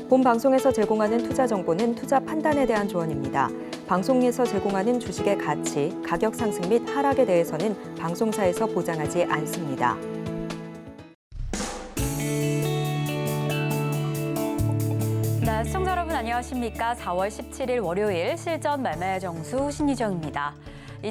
본 방송에서 제공하는 투자 정보는 투자 판단에 대한 조언입니다. 방송에서 제공하는 주식의 가치, 가격 상승 및 하락에 대해서는 방송사에서 보장하지 않습니다. 네, 시청자 여러분 안녕하십니까? 4월 17일 월요일 실전 매매 정수 신희정입니다.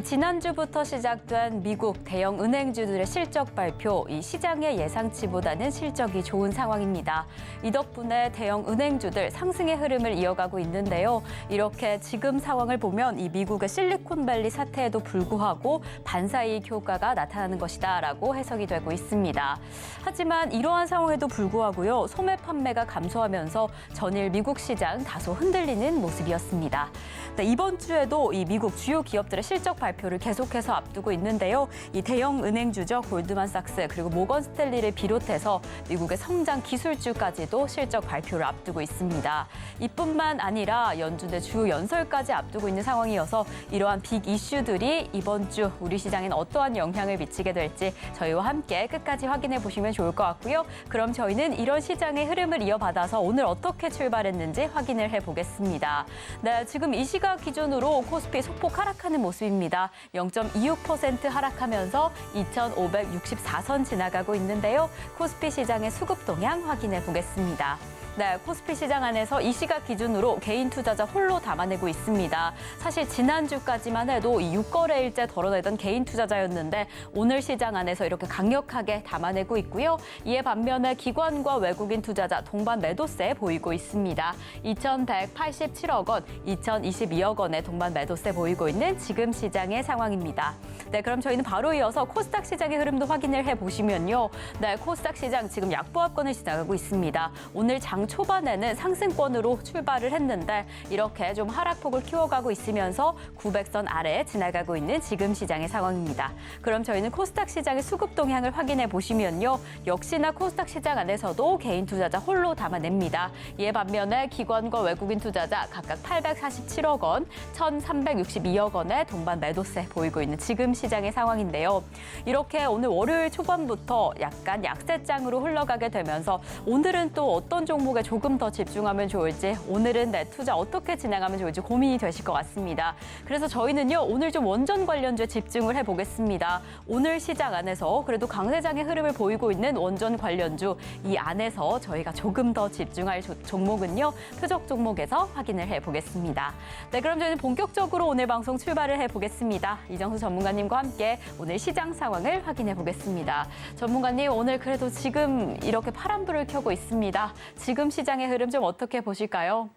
지난주부터 시작된 미국 대형 은행주들의 실적 발표, 이 시장의 예상치보다는 실적이 좋은 상황입니다. 이 덕분에 대형 은행주들 상승의 흐름을 이어가고 있는데요. 이렇게 지금 상황을 보면 이 미국의 실리콘밸리 사태에도 불구하고 반사이익 효과가 나타나는 것이다라고 해석이 되고 있습니다. 하지만 이러한 상황에도 불구하고요, 소매 판매가 감소하면서 전일 미국 시장 다소 흔들리는 모습이었습니다. 네, 이번 주에도 이 미국 주요 기업들의 실적 발표를 계속해서 앞두고 있는데요. 이 대형 은행주죠. 골드만삭스 그리고 모건 스탠리를 비롯해서 미국의 성장 기술주까지도 실적 발표를 앞두고 있습니다. 이뿐만 아니라 연준의 주 연설까지 앞두고 있는 상황이어서 이러한 빅 이슈들이 이번 주 우리 시장엔 어떠한 영향을 미치게 될지 저희와 함께 끝까지 확인해 보시면 좋을 것 같고요. 그럼 저희는 이런 시장의 흐름을 이어받아서 오늘 어떻게 출발했는지 확인을 해보겠습니다. 네, 지금 이 시각 기준으로 코스피 소폭 하락하는 모습입니다. 0.26% 하락하면서 2,564선 지나가고 있는데요. 코스피 시장의 수급 동향 확인해 보겠습니다. 네, 코스피 시장 안에서 이 시각 기준으로 개인 투자자 홀로 담아내고 있습니다. 사실 지난주까지만 해도 이 6거래일째 덜어내던 개인 투자자였는데 오늘 시장 안에서 이렇게 강력하게 담아내고 있고요. 이에 반면에 기관과 외국인 투자자 동반 매도세 보이고 있습니다. 2,187억 원, 2,022억 원의 동반 매도세 보이고 있는 지금 시장의 상황입니다. 네, 그럼 저희는 바로 이어서 코스닥 시장의 흐름도 확인을 해보시면요. 네, 코스닥 시장 지금 약보합권을 지나가고 있습니다. 오늘 장 초반에는 상승권으로 출발을 했는데 이렇게 좀 하락폭을 키워가고 있으면서 900선 아래에 지나가고 있는 지금 시장의 상황입니다. 그럼 저희는 코스닥 시장의 수급 동향을 확인해 보시면요. 역시나 코스닥 시장 안에서도 개인 투자자 홀로 담아냅니다. 이에 반면에 기관과 외국인 투자자 각각 847억 원, 1,362억 원의 동반 매도세 보이고 있는 지금 시장의 상황인데요. 이렇게 오늘 월요일 초반부터 약간 약세장으로 흘러가게 되면서 오늘은 또 어떤 종목에 조금 더 집중하면 좋을지, 오늘은 내 투자 어떻게 진행하면 좋을지 고민이 되실 것 같습니다. 그래서 저희는요, 오늘 좀 원전 관련주에 집중을 해보겠습니다. 오늘 시장 안에서 그래도 강세장의 흐름을 보이고 있는 원전 관련주, 이 안에서 저희가 조금 더 집중할 종목은요, 표적 종목에서 확인을 해보겠습니다. 네, 그럼 저희는 본격적으로 오늘 방송 출발을 해보겠습니다. 이정수 전문가님과 함께 오늘 시장 상황을 확인해 보겠습니다. 전문가님, 오늘 그래도 지금 이렇게 파란불을 켜고 있습니다. 지금 시장의 흐름 좀 어떻게 보실까요?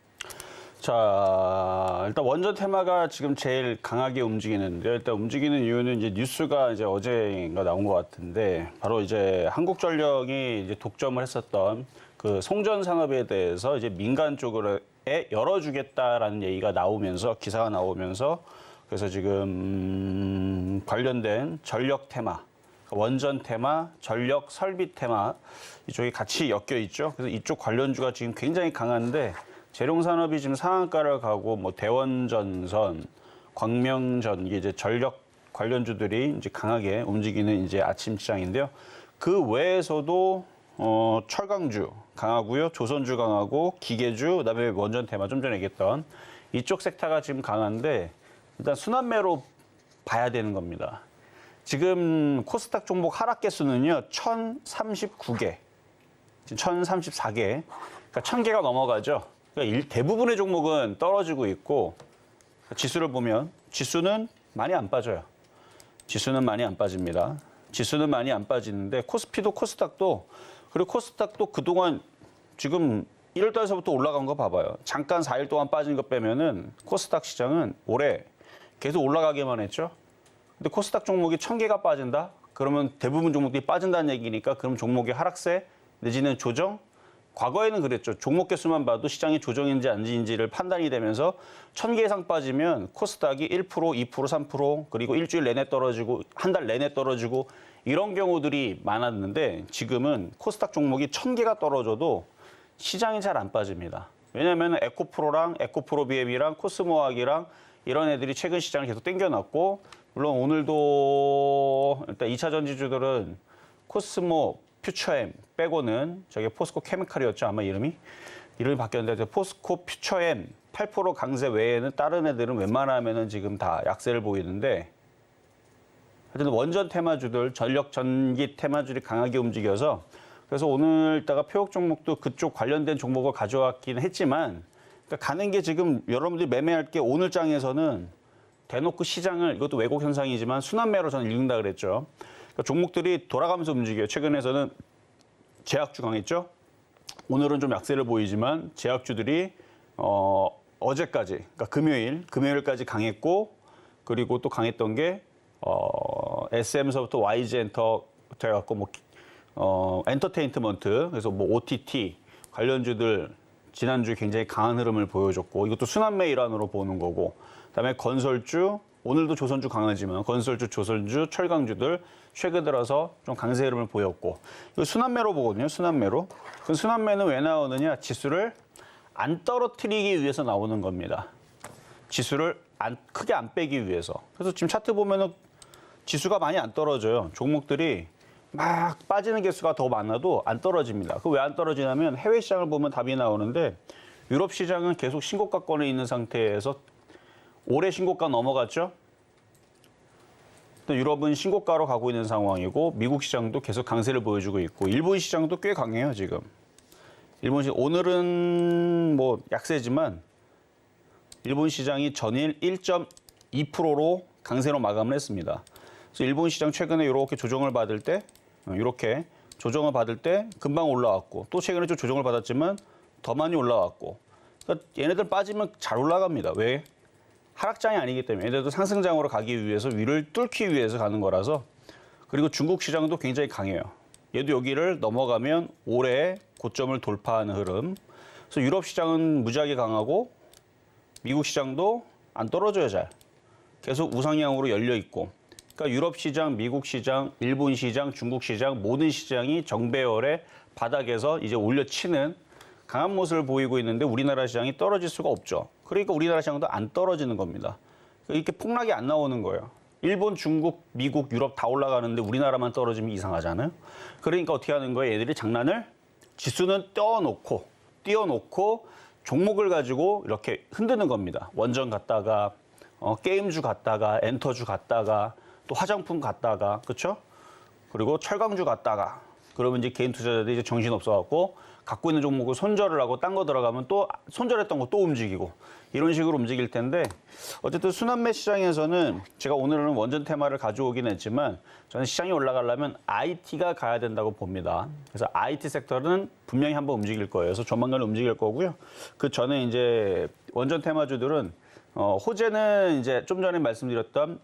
자, 일단 원전 테마가 지금 제일 강하게 움직이는데요. 일단 움직이는 이유는 이제 뉴스가 이제 어제인가 나온 것 같은데, 바로 이제 한국전력이 이제 독점을 했었던 그 송전 산업에 대해서 이제 민간 쪽으로 열어주겠다라는 얘기가 나오면서, 기사가 나오면서, 그래서 지금 관련된 전력 테마, 원전 테마, 전력 설비 테마, 이쪽이 같이 엮여 있죠. 그래서 이쪽 관련주가 지금 굉장히 강한데, 재룡산업이 지금 상한가를 가고, 뭐 대원전선, 광명전, 이게 이제 전력 관련주들이 이제 강하게 움직이는 이제 아침 시장인데요. 그 외에서도 철강주 강하고요, 조선주 강하고, 기계주, 그다음에 원전 테마 좀 전에 얘기했던 이쪽 섹터가 지금 강한데, 일단 순환매로 봐야 되는 겁니다. 지금 코스닥 종목 하락 개수는요, 1,039개, 1,034개, 그러니까 1,000개가 넘어가죠. 그러니까 대부분의 종목은 떨어지고 있고, 지수를 보면 지수는 많이 안 빠져요. 지수는 많이 안 빠집니다. 지수는 많이 안 빠지는데 코스피도 코스닥도, 그리고 코스닥도 그동안 지금 1월 달서부터 올라간 거 봐봐요. 잠깐 4일 동안 빠진 거 빼면은 코스닥 시장은 올해 계속 올라가기만 했죠. 근데 코스닥 종목이 1,000개가 빠진다? 그러면 대부분 종목들이 빠진다는 얘기니까, 그럼 종목의 하락세 내지는 조정? 과거에는 그랬죠. 종목 개수만 봐도 시장이 조정인지 아닌지를 판단이 되면서 1,000개 이상 빠지면 코스닥이 1%, 2%, 3% 그리고 일주일 내내 떨어지고 한 달 내내 떨어지고 이런 경우들이 많았는데, 지금은 코스닥 종목이 1,000개가 떨어져도 시장이 잘 안 빠집니다. 왜냐하면 에코프로랑 에코프로비엠이랑 코스모학이랑 이런 애들이 최근 시장을 계속 땡겨놨고, 물론 오늘도 일단 2차 전지주들은 코스모, 퓨처엠 빼고는, 저게 포스코 케미칼이었죠, 아마 이름이. 이름이 바뀌었는데 포스코 퓨처엠 8% 강세 외에는 다른 애들은 웬만하면은 지금 다 약세를 보이는데 하여튼 원전 테마주들, 전력 전기 테마주들이 강하게 움직여서 그래서 오늘따가 표역 종목도 그쪽 관련된 종목을 가져왔긴 했지만 그러니까 가는 게 지금 여러분들이 매매할 게 오늘 장에서는 대놓고 시장을 이것도 왜곡 현상이지만 순환매로 저는 읽는다 그랬죠. 그러니까 종목들이 돌아가면서 움직여요. 최근에서는 제약주 강했죠. 오늘은 좀 약세를 보이지만 제약주들이 어제까지, 그러니까 금요일까지 강했고 그리고 또 강했던 게 SM서부터 YG엔터 해갖고 엔터테인먼트 그래서 뭐 OTT 관련주들 지난주 굉장히 강한 흐름을 보여줬고 이것도 순환매 일환으로 보는 거고 그다음에 건설주 오늘도 조선주 강하지만 건설주, 조선주, 철강주들 최근 들어서 좀 강세 흐름을 보였고 이거 순환매로 보거든요. 순환매로. 그 순환매는 왜 나오느냐? 지수를 안 떨어뜨리기 위해서 나오는 겁니다. 지수를 크게 안 빼기 위해서. 그래서 지금 차트 보면은 지수가 많이 안 떨어져요. 종목들이 막 빠지는 개수가 더 많아도 안 떨어집니다. 그 왜 안 떨어지냐면 해외 시장을 보면 답이 나오는데 유럽 시장은 계속 신고가권에 있는 상태에서 올해 신고가 넘어갔죠. 또 유럽은 신고가로 가고 있는 상황이고 미국 시장도 계속 강세를 보여주고 있고 일본 시장도 꽤 강해요 지금. 일본 시장 오늘은 뭐 약세지만 일본 시장이 전일 1.2%로 강세로 마감을 했습니다. 그래서 일본 시장 최근에 이렇게 조정을 받을 때 금방 올라왔고 또 최근에 좀 조정을 받았지만 더 많이 올라왔고 그러니까 얘네들 빠지면 잘 올라갑니다. 왜? 하락장이 아니기 때문에 얘네들도 상승장으로 가기 위해서 위를 뚫기 위해서 가는 거라서 그리고 중국 시장도 굉장히 강해요. 얘도 여기를 넘어가면 올해 고점을 돌파하는 흐름. 그래서 유럽 시장은 무지하게 강하고 미국 시장도 안 떨어져요 잘. 계속 우상향으로 열려 있고. 그러니까 유럽 시장, 미국 시장, 일본 시장, 중국 시장 모든 시장이 정배열의 바닥에서 이제 올려치는 강한 모습을 보이고 있는데 우리나라 시장이 떨어질 수가 없죠. 그러니까 우리나라 시장도 안 떨어지는 겁니다. 이렇게 폭락이 안 나오는 거예요. 일본, 중국, 미국, 유럽 다 올라가는데 우리나라만 떨어지면 이상하잖아요. 그러니까 어떻게 하는 거예요? 얘들이 장난을 지수는 띄워놓고 종목을 가지고 이렇게 흔드는 겁니다. 원전 갔다가 게임주 갔다가 엔터주 갔다가 또 화장품 갔다가 그렇죠? 그리고 철강주 갔다가 그러면 이제 개인 투자자들이 이제 정신 없어갖고 갖고 있는 종목을 손절을 하고 딴 거 들어가면 또 손절했던 거 또 움직이고 이런 식으로 움직일 텐데 어쨌든 순환매 시장에서는 제가 오늘은 원전 테마를 가져오긴 했지만 저는 시장이 올라가려면 IT가 가야 된다고 봅니다. 그래서 IT 섹터는 분명히 한번 움직일 거예요. 그래서 조만간 움직일 거고요. 그 전에 이제 원전 테마주들은 호재는 이제 좀 전에 말씀드렸던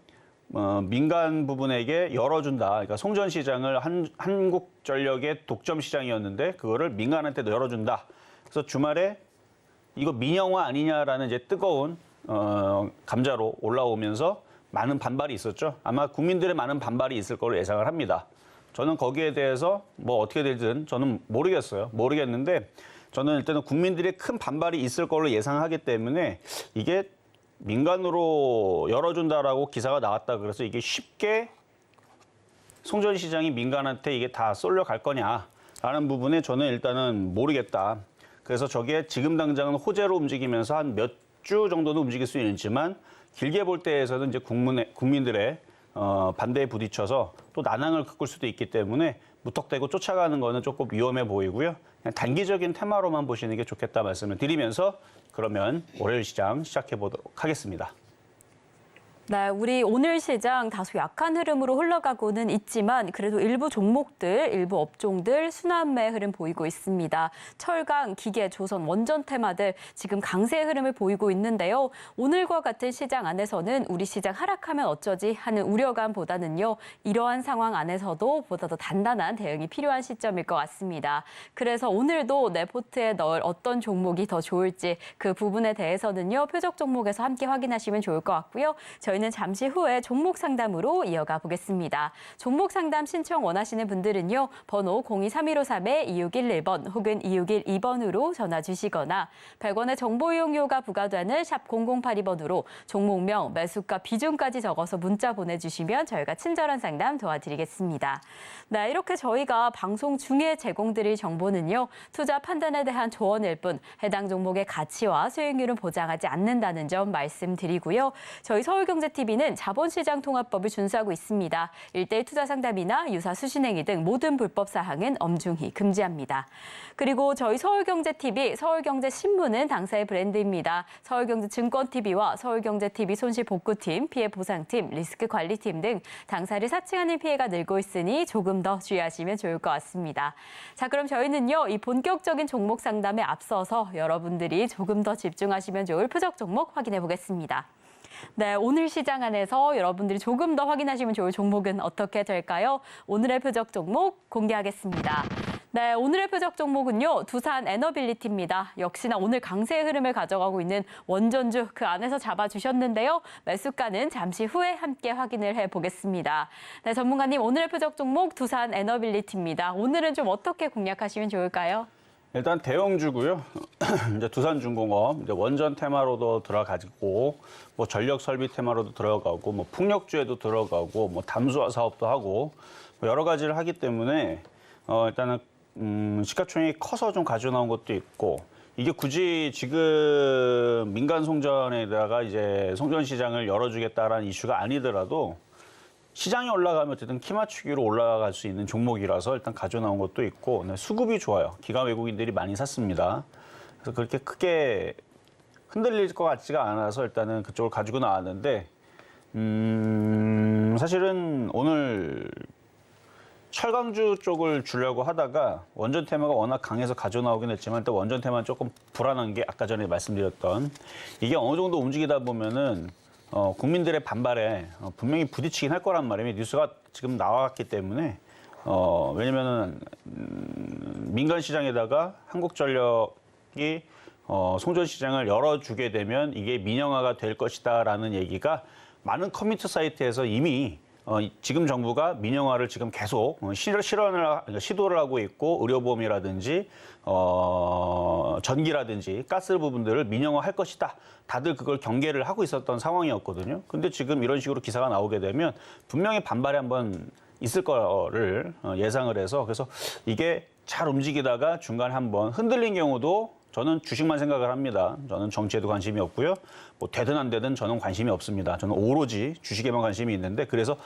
민간 부분에게 열어준다. 그러니까 송전 시장을 한국전력의 독점 시장이었는데 그거를 민간한테 열어준다. 그래서 주말에 이거 민영화 아니냐라는 이제 뜨거운 감자로 올라오면서 많은 반발이 있었죠. 아마 국민들의 많은 반발이 있을 걸로 예상을 합니다. 저는 거기에 대해서 뭐 어떻게 되든 저는 모르겠어요. 모르겠는데 저는 일단은 국민들의 큰 반발이 있을 걸로 예상하기 때문에 이게 민간으로 열어준다라고 기사가 나왔다 그래서 이게 쉽게 송전 시장이 민간한테 이게 다 쏠려갈 거냐라는 부분에 저는 일단은 모르겠다. 그래서 저게 지금 당장은 호재로 움직이면서 한 몇 주 정도는 움직일 수 있지만 길게 볼 때에서는 이제 국민들의 반대에 부딪혀서 또 난항을 겪을 수도 있기 때문에 무턱대고 쫓아가는 거는 조금 위험해 보이고요. 그냥 단기적인 테마로만 보시는 게 좋겠다 말씀을 드리면서 그러면 월요일 시장 시작해 보도록 하겠습니다. 네, 우리 오늘 시장 다소 약한 흐름으로 흘러가고는 있지만 그래도 일부 종목들, 일부 업종들 순환매 흐름 보이고 있습니다. 철강, 기계, 조선, 원전 테마들 지금 강세 흐름을 보이고 있는데요. 오늘과 같은 시장 안에서는 우리 시장 하락하면 어쩌지 하는 우려감보다는요. 이러한 상황 안에서도 보다 더 단단한 대응이 필요한 시점일 것 같습니다. 그래서 오늘도 내 포트에 넣을 어떤 종목이 더 좋을지 그 부분에 대해서는요. 표적 종목에서 함께 확인하시면 좋을 것 같고요. 저희 저희는 잠시 후에 종목 상담으로 이어가 보겠습니다. 종목 상담 신청 원하시는 분들은요. 번호 023153-2611번 혹은 2612번으로 전화 주시거나 100원의 정보 이용료가 부과되는 샵 0082번으로 종목명, 매수가, 비중까지 적어서 문자 보내주시면 저희가 친절한 상담 도와드리겠습니다. 네, 이렇게 저희가 방송 중에 제공드릴 정보는요. 투자 판단에 대한 조언일 뿐 해당 종목의 가치와 수익률은 보장하지 않는다는 점 말씀드리고요. 저희 서울경제TV는 자본시장 통합법을 준수하고 있습니다. 1:1 투자 상담이나 유사 수신행위 등 모든 불법 사항은 엄중히 금지합니다. 그리고 저희 서울경제TV, 서울경제신문은 당사의 브랜드입니다. 서울경제증권TV와 서울경제TV 손실복구팀, 피해보상팀, 리스크관리팀 등 당사를 사칭하는 피해가 늘고 있으니 조금 더 주의하시면 좋을 것 같습니다. 자, 그럼 저희는요, 이 본격적인 종목 상담에 앞서서 여러분들이 조금 더 집중하시면 좋을 표적 종목 확인해 보겠습니다. 네, 오늘 시장 안에서 여러분들이 조금 더 확인하시면 좋을 종목은 어떻게 될까요? 오늘의 표적 종목 공개하겠습니다. 네, 오늘의 표적 종목은요. 두산 에너빌리티입니다. 역시나 오늘 강세의 흐름을 가져가고 있는 원전주 그 안에서 잡아주셨는데요. 매수가는 잠시 후에 함께 확인을 해보겠습니다. 네, 전문가님 오늘의 표적 종목 두산 에너빌리티입니다. 오늘은 좀 어떻게 공략하시면 좋을까요? 일단 대형주고요. 이제 두산중공업, 이제 원전 테마로도 들어가고, 뭐 전력 설비 테마로도 들어가고, 뭐 풍력주에도 들어가고, 뭐 담수화 사업도 하고, 뭐 여러 가지를 하기 때문에 일단은 시가총액이 커서 좀 가져 나온 것도 있고, 이게 굳이 지금 민간 송전에다가 이제 송전 시장을 열어주겠다라는 이슈가 아니더라도. 시장이 올라가면 어쨌든 키 맞추기로 올라갈 수 있는 종목이라서 일단 가져 나온 것도 있고, 네, 수급이 좋아요. 기관 외국인들이 많이 샀습니다. 그래서 그렇게 크게 흔들릴 것 같지가 않아서 일단은 그쪽을 가지고 나왔는데, 사실은 오늘 철강주 쪽을 주려고 하다가 원전 테마가 워낙 강해서 가져 나오긴 했지만 또 원전 테마는 조금 불안한 게 아까 전에 말씀드렸던 이게 어느 정도 움직이다 보면은 국민들의 반발에 분명히 부딪히긴 할 거란 말이에요. 뉴스가 지금 나왔기 때문에 왜냐면은 민간 시장에다가 한국전력이 송전 시장을 열어주게 되면 이게 민영화가 될 것이다라는 얘기가 많은 커뮤니티 사이트에서 이미 지금 정부가 민영화를 지금 계속 시도를 하고 있고 의료보험이라든지 전기라든지 가스 부분들을 민영화할 것이다. 다들 그걸 경계를 하고 있었던 상황이었거든요. 근데 지금 이런 식으로 기사가 나오게 되면 분명히 반발이 한번 있을 거를 예상을 해서 그래서 이게 잘 움직이다가 중간에 한번 흔들린 경우도 저는 주식만 생각을 합니다. 저는 정치에도 관심이 없고요. 뭐 되든 안 되든 저는 관심이 없습니다. 저는 오로지 주식에만 관심이 있는데 그래서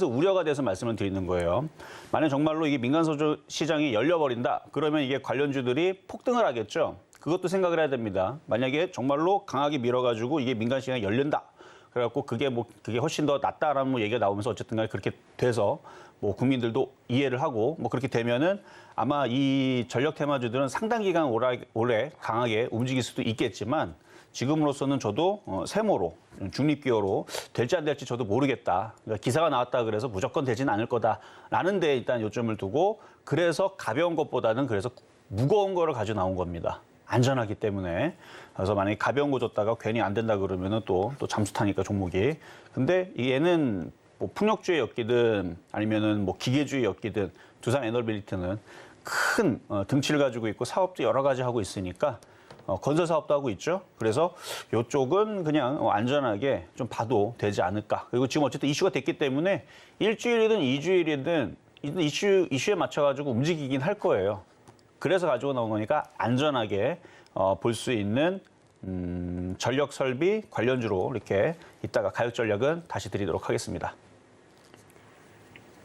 우려가 돼서 말씀을 드리는 거예요. 만약 정말로 이게 민간 소주 시장이 열려버린다. 그러면 이게 관련주들이 폭등을 하겠죠. 그것도 생각을 해야 됩니다. 만약에 정말로 강하게 밀어가지고 이게 민간 시장이 열린다. 그래갖고 그게 훨씬 더 낫다라는 얘기가 나오면서 어쨌든 간에 그렇게 돼서 뭐 국민들도 이해를 하고 뭐 그렇게 되면은 아마 이 전력 테마주들은 상당 기간 오래 강하게 움직일 수도 있겠지만 지금으로서는 저도 세모로 중립기어로 될지 안 될지 저도 모르겠다. 그러니까 기사가 나왔다 그래서 무조건 되지는 않을 거다라는 데 일단 요점을 두고 그래서 가벼운 것보다는 그래서 무거운 거를 가지고 나온 겁니다. 안전하기 때문에. 그래서 만약에 가벼운 거 줬다가 괜히 안 된다 그러면은 또 잠수 타니까 종목이. 근데 얘는 뭐 풍력주에 엮이든 아니면은 뭐 기계주에 엮이든 두산 에너빌리티는 큰 등치를 가지고 있고 사업도 여러 가지 하고 있으니까 건설 사업도 하고 있죠. 그래서 이쪽은 그냥 안전하게 좀 봐도 되지 않을까. 그리고 지금 어쨌든 이슈가 됐기 때문에 일주일이든 이주일이든 이슈에 맞춰가지고 움직이긴 할 거예요. 그래서 가지고 나온 거니까 안전하게 볼 수 있는 전력 설비 관련주로 이렇게 이따가 가격 전략은 다시 드리도록 하겠습니다.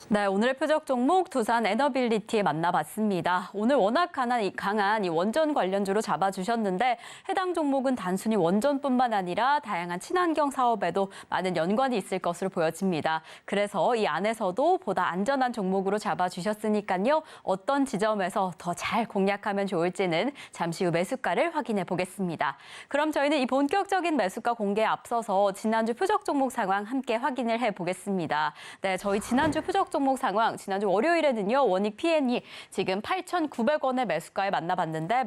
네, 오늘의 표적 종목 두산 에너빌리티 만나봤습니다. 오늘 워낙 강한 이 원전 관련주로 잡아주셨는데 해당 종목은 단순히 원전뿐만 아니라 다양한 친환경 사업에도 많은 연관이 있을 것으로 보여집니다. 그래서 이 안에서도 보다 안전한 종목으로 잡아주셨으니까요. 어떤 지점에서 더 잘 공략하면 좋을지는 잠시 후 매수가를 확인해 보겠습니다. 그럼 저희는 이 본격적인 매수가 공개에 앞서서 지난주 표적 종목 상황 함께 확인을 해보겠습니다. 네, 저희 지난주 표적 종목 상황. 지난주 월요일에는요, 원익 P&E 지금 8,900원의 매수가에 만나봤는데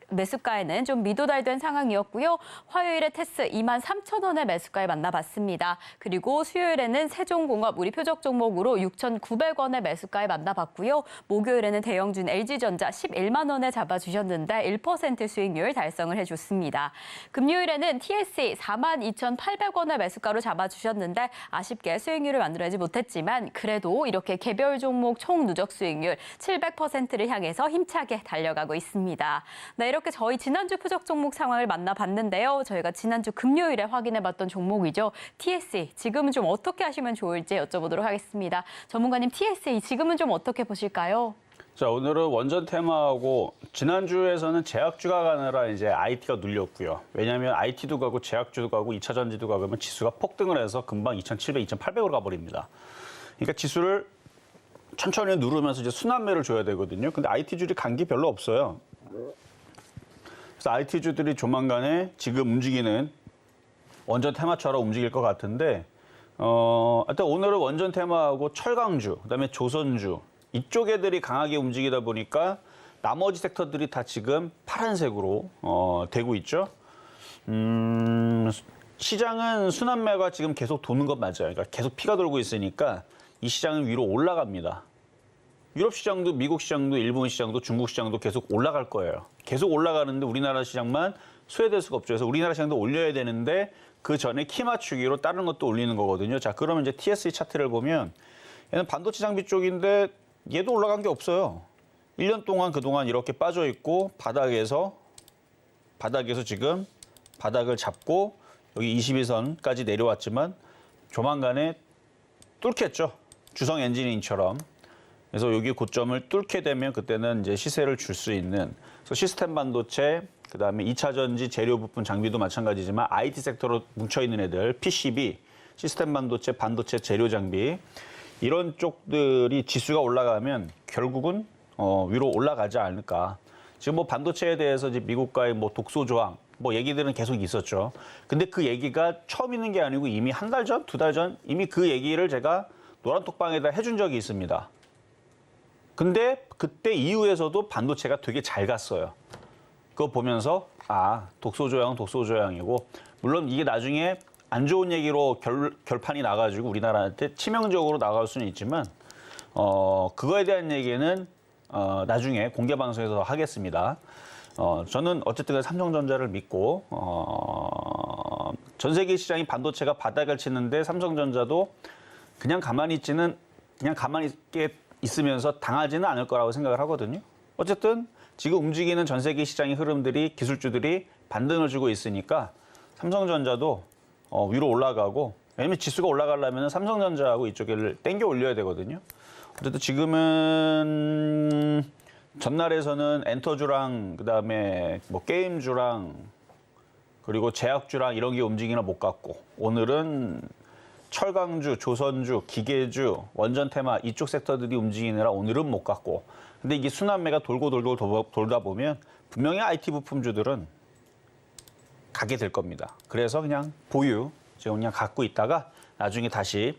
매수가에는 좀 미도달된 상황이었고요. 화요일에 테스 23,000원의 매수가에 만나봤습니다. 그리고 수요일에는 세종공업 우리 표적 종목으로 6,900원의 매수가에 만나봤고요. 목요일에는 대형준 LG전자 11만 원에 잡아주셨는데 1% 수익률 달성을 해줬습니다. 금요일에는 TSE 42,800원의 매수가로 잡아주셨는데 아쉽게 수익률을 만들어내지 못했지만 그래도 이렇게 개별 종목 총 누적 수익률 700%를 향해서 힘차게 달려가고 있습니다. 네, 이렇게 저희 지난주 표적 종목 상황을 만나봤는데요. 저희가 지난주 금요일에 확인해봤던 종목이죠. TSE 지금은 좀 어떻게 하시면 좋을지 여쭤보도록 하겠습니다. 전문가님, TSE 지금은 좀 어떻게 보실까요? 자, 오늘은 원전 테마하고 지난주에서는 제약주가 가느라 이제 IT가 눌렸고요. 왜냐하면 IT도 가고 제약주도 가고 2차 전지도 가고 하면 지수가 폭등을 해서 금방 2,700, 2,800으로 가버립니다. 그러니까 지수를 천천히 누르면서 이제 순환매를 줘야 되거든요. 근데 IT주들이 간 게 별로 없어요. 그래서 IT주들이 조만간에 지금 움직이는 원전 테마처럼 움직일 것 같은데, 하여튼 오늘은 원전 테마하고 철강주, 그다음에 조선주, 이쪽 애들이 강하게 움직이다 보니까 나머지 섹터들이 다 지금 파란색으로 되고 있죠. 시장은 순환매가 지금 계속 도는 건 맞아요. 그러니까 계속 피가 돌고 있으니까 이 시장은 위로 올라갑니다. 유럽 시장도, 미국 시장도, 일본 시장도, 중국 시장도 계속 올라갈 거예요. 계속 올라가는데 우리나라 시장만 소외될 수가 없죠. 그래서 우리나라 시장도 올려야 되는데 그 전에 키 맞추기로 다른 것도 올리는 거거든요. 자, 그러면 이제 TSE 차트를 보면 얘는 반도체 장비 쪽인데 얘도 올라간 게 없어요. 1년 동안 그동안 이렇게 빠져 있고 바닥에서 지금 바닥을 잡고 여기 22선까지 내려왔지만 조만간에 뚫겠죠. 주성 엔지니어링처럼. 그래서 여기 고점을 뚫게 되면 그때는 이제 시세를 줄 수 있는, 그래서 시스템 반도체, 그다음에 2차 전지 재료 부품 장비도 마찬가지지만 IT 섹터로 뭉쳐 있는 애들, PCB, 시스템 반도체, 반도체 재료 장비, 이런 쪽들이 지수가 올라가면 결국은 위로 올라가지 않을까. 지금 뭐 반도체에 대해서 이제 미국과의 뭐 독소 조항 뭐 얘기들은 계속 있었죠. 근데 그 얘기가 처음 있는 게 아니고 이미 한 달 전, 2달 전 이미 그 얘기를 제가 노란톡방에다 해준 적이 있습니다. 근데 그때 이후에서도 반도체가 되게 잘 갔어요. 그거 보면서 독소 조항이고, 물론 이게 나중에 안 좋은 얘기로 결판이 나가지고 우리나라한테 치명적으로 나갈 수는 있지만 그거에 대한 얘기는 나중에 공개 방송에서 하겠습니다. 저는 어쨌든 삼성전자를 믿고 전 세계 시장이 반도체가 바닥을 치는데 삼성전자도 그냥 가만히 있게 있으면서 당하지는 않을 거라고 생각을 하거든요. 어쨌든 지금 움직이는 전 세계 시장의 흐름들이, 기술주들이 반등을 주고 있으니까 삼성전자도 위로 올라가고, 왜냐면 지수가 올라가려면 삼성전자하고 이쪽을 땡겨 올려야 되거든요. 어쨌든 지금은 전날에서는 엔터주랑 그다음에 뭐 게임주랑 그리고 제약주랑 이런 게 움직이나 못 갔고, 오늘은 철강주, 조선주, 기계주, 원전 테마 이쪽 섹터들이 움직이느라 오늘은 못 갔고, 근데 이게 순환매가 돌다 보면 분명히 IT 부품주들은 가게 될 겁니다. 그래서 그냥 지금 그냥 갖고 있다가 나중에 다시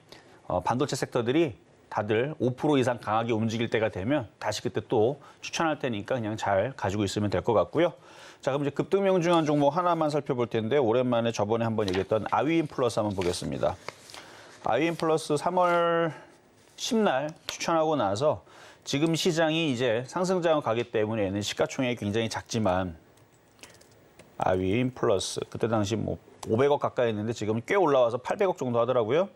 반도체 섹터들이 다들 5% 이상 강하게 움직일 때가 되면 다시 그때 또 추천할 테니까 그냥 잘 가지고 있으면 될 것 같고요. 자, 그럼 이제 급등 중한 종목 하나만 살펴볼 텐데, 오랜만에 저번에 한번 얘기했던 아위인플러스 한번 보겠습니다. 아위인플러스 3월 10날 추천하고 나서 지금 시장이 이제 상승장을 가기 때문에 얘는 시가총액이 굉장히 작지만, 아위인플러스 그때 당시 뭐 500억 가까이 했는데 지금 꽤 올라와서 800억 정도 하더라고요.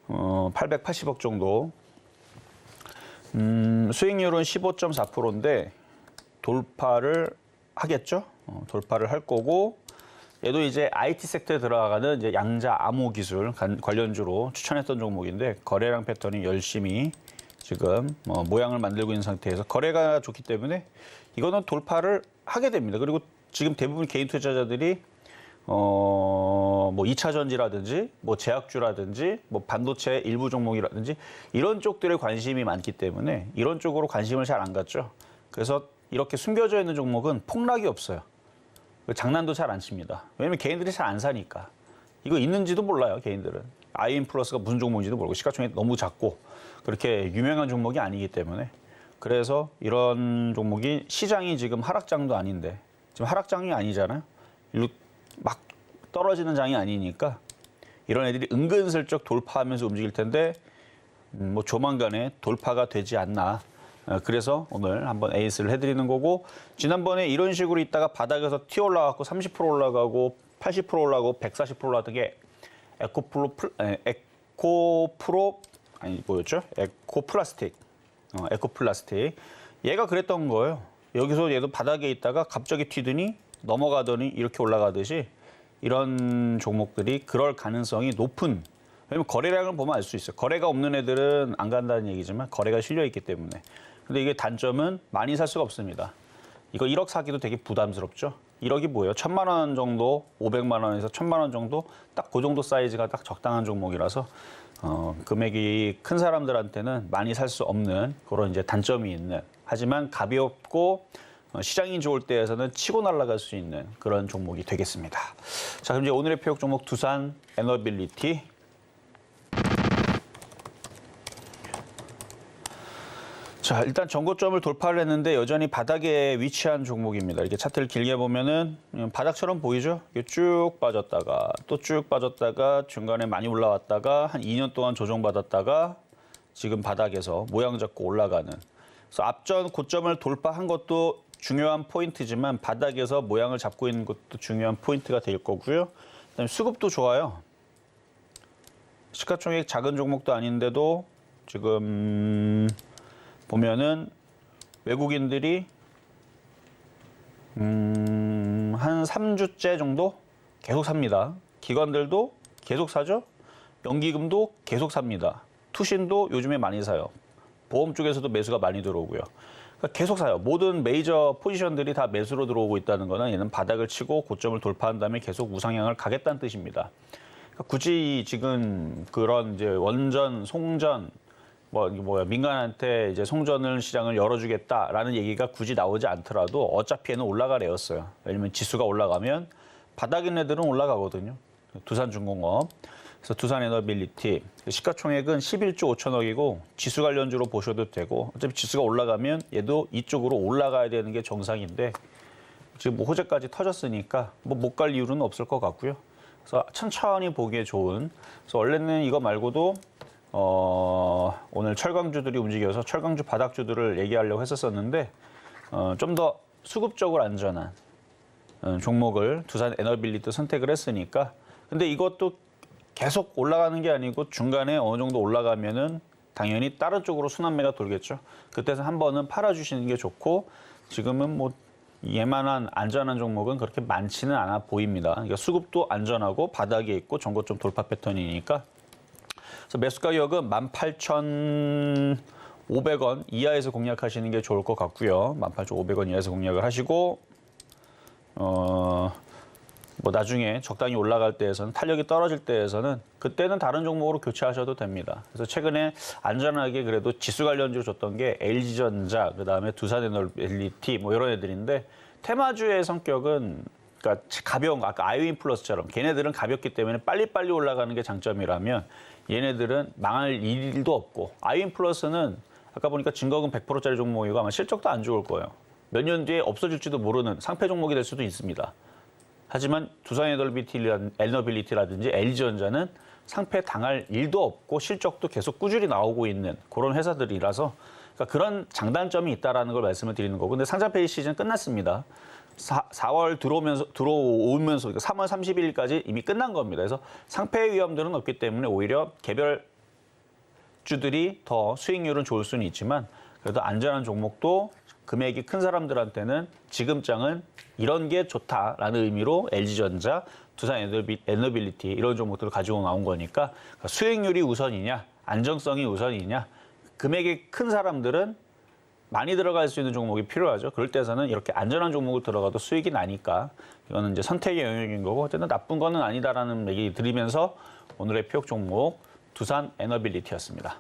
880억 정도. 수익률은 15.4%인데 돌파를 하겠죠. 돌파를 할 거고, 얘도 이제 IT 섹터에 들어가는 이제 양자 암호 기술 관련주로 추천했던 종목인데, 거래량 패턴이 열심히 지금 모양을 만들고 있는 상태에서 거래가 좋기 때문에 이거는 돌파를 하게 됩니다. 그리고 지금 대부분 개인 투자자들이 뭐 2차 전지라든지 뭐 제약주라든지 뭐 반도체 일부 종목이라든지 이런 쪽들에 관심이 많기 때문에 이런 쪽으로 관심을 잘 안 갖죠. 그래서 이렇게 숨겨져 있는 종목은 폭락이 없어요. 장난도 잘 안 칩니다. 왜냐면 개인들이 잘 안 사니까. 이거 있는지도 몰라요, 개인들은. 아이인플러스가 무슨 종목인지도 모르고 시가총액이 너무 작고. 그렇게 유명한 종목이 아니기 때문에 그래서 이런 종목이 시장이 지금 하락장도 아닌데 지금 하락장이 아니잖아요. 일로 막 떨어지는 장이 아니니까 이런 애들이 은근슬쩍 돌파하면서 움직일 텐데 뭐 조만간에 돌파가 되지 않나. 그래서 오늘 한번 에이스를 해드리는 거고 지난번에 이런 식으로 있다가 바닥에서 튀어 올라가고 30% 올라가고 80% 올라가고 140% 올라갔던 게 에코프로 아니 뭐였죠? 에코플라스틱. 에코플라스틱. 얘가 그랬던 거예요. 여기서 얘도 바닥에 있다가 갑자기 튀더니 넘어가더니 이렇게 올라가듯이 이런 종목들이 그럴 가능성이 높은. 왜냐면 거래량을 보면 알 수 있어요. 거래가 없는 애들은 안 간다는 얘기지만 거래가 실려 있기 때문에. 근데 이게 단점은 많이 살 수가 없습니다. 이거 1억 사기도 되게 부담스럽죠. 1억이 뭐예요? 1,000만 원 정도, 500만 원에서 1,000만 원 정도 딱 그 정도 사이즈가 딱 적당한 종목이라서 금액이 큰 사람들한테는 많이 살 수 없는 그런 이제 단점이 있는. 하지만 가볍고 시장이 좋을 때에서는 치고 날아갈 수 있는 그런 종목이 되겠습니다. 자, 그럼 이제 오늘의 표역 종목 두산 에너빌리티. 자, 일단 전고점을 돌파를 했는데 여전히 바닥에 위치한 종목입니다. 이렇게 차트를 길게 보면은 바닥처럼 보이죠? 이게 쭉 빠졌다가 또 쭉 빠졌다가 중간에 많이 올라왔다가 한 2년 동안 조정받았다가 지금 바닥에서 모양 잡고 올라가는. 그래서 앞전 고점을 돌파한 것도 중요한 포인트지만 바닥에서 모양을 잡고 있는 것도 중요한 포인트가 될 거고요. 그다음에 수급도 좋아요. 시가총액 작은 종목도 아닌데도 지금 보면은 외국인들이 한 3주째 정도 계속 삽니다. 기관들도 계속 사죠. 연기금도 계속 삽니다. 투신도 요즘에 많이 사요. 보험 쪽에서도 매수가 많이 들어오고요. 그러니까 계속 사요. 모든 메이저 포지션들이 다 매수로 들어오고 있다는 거는 얘는 바닥을 치고 고점을 돌파한 다음에 계속 우상향을 가겠다는 뜻입니다. 그러니까 굳이 지금 그런 이제 원전, 송전 민간한테 이제 송전을 시장을 열어주겠다라는 얘기가 굳이 나오지 않더라도 어차피 얘는 올라가래였어요. 왜냐면 지수가 올라가면 바닥인 애들은 올라가거든요. 두산중공업, 그래서 두산에너빌리티 시가총액은 11조 5천억이고 지수 관련주로 보셔도 되고 어차피 지수가 올라가면 얘도 이쪽으로 올라가야 되는 게 정상인데 지금 뭐 호재까지 터졌으니까 뭐 못 갈 이유는 없을 것 같고요. 그래서 천천히 보기에 좋은. 그래서 원래는 이거 말고도 오늘 철강주들이 움직여서 철강주 바닥주들을 얘기하려고 했었었는데 좀 더 수급적으로 안전한 종목을 두산 에너빌리티 선택을 했으니까 근데 이것도 계속 올라가는 게 아니고 중간에 어느 정도 올라가면은 당연히 다른 쪽으로 순환매가 돌겠죠. 그때서 한 번은 팔아주시는 게 좋고 지금은 뭐 얘만한 안전한 종목은 그렇게 많지는 않아 보입니다. 그러니까 수급도 안전하고 바닥에 있고 전고점 돌파 패턴이니까 그래서 매수 가격은 18,500원 이하에서 공략하시는 게 좋을 것 같고요. 18,500원 이하에서 공략을 하시고 뭐 나중에 적당히 올라갈 때에서는 탄력이 떨어질 때에서는 그때는 다른 종목으로 교체하셔도 됩니다. 그래서 최근에 안전하게 그래도 지수 관련주로 줬던 게 LG전자, 그다음에 두산에너빌리티 뭐 이런 애들인데 테마주의 성격은 그러니까 가벼운 아까 아이윈 플러스처럼 걔네들은 가볍기 때문에 빨리빨리 올라가는 게 장점이라면 얘네들은 망할 일도 없고 아이윈 플러스는 아까 보니까 증거금 100%짜리 종목이고 아마 실적도 안 좋을 거예요. 몇 년 뒤에 없어질지도 모르는 상폐 종목이 될 수도 있습니다. 하지만 두산에너빌리티라든지 LG전자는 상폐 당할 일도 없고 실적도 계속 꾸준히 나오고 있는 그런 회사들이라서 그러니까 그런 장단점이 있다라는 걸 말씀을 드리는 거고 근데 상장 페이 시즌 끝났습니다. 4월 들어오면서 3월 31일까지 이미 끝난 겁니다. 그래서 상폐 위험들은 없기 때문에 오히려 개별 주들이 더 수익률은 좋을 수는 있지만 그래도 안전한 종목도 금액이 큰 사람들한테는 지금장은 이런 게 좋다라는 의미로 LG전자, 두산에너빌리티 이런 종목들을 가지고 나온 거니까 수익률이 우선이냐, 안정성이 우선이냐, 금액이 큰 사람들은 많이 들어갈 수 있는 종목이 필요하죠. 그럴 때에서는 이렇게 안전한 종목을 들어가도 수익이 나니까 이거는 이제 선택의 영역인 거고 어쨌든 나쁜 거는 아니다라는 얘기 드리면서 오늘의 표역 종목 두산에너빌리티였습니다.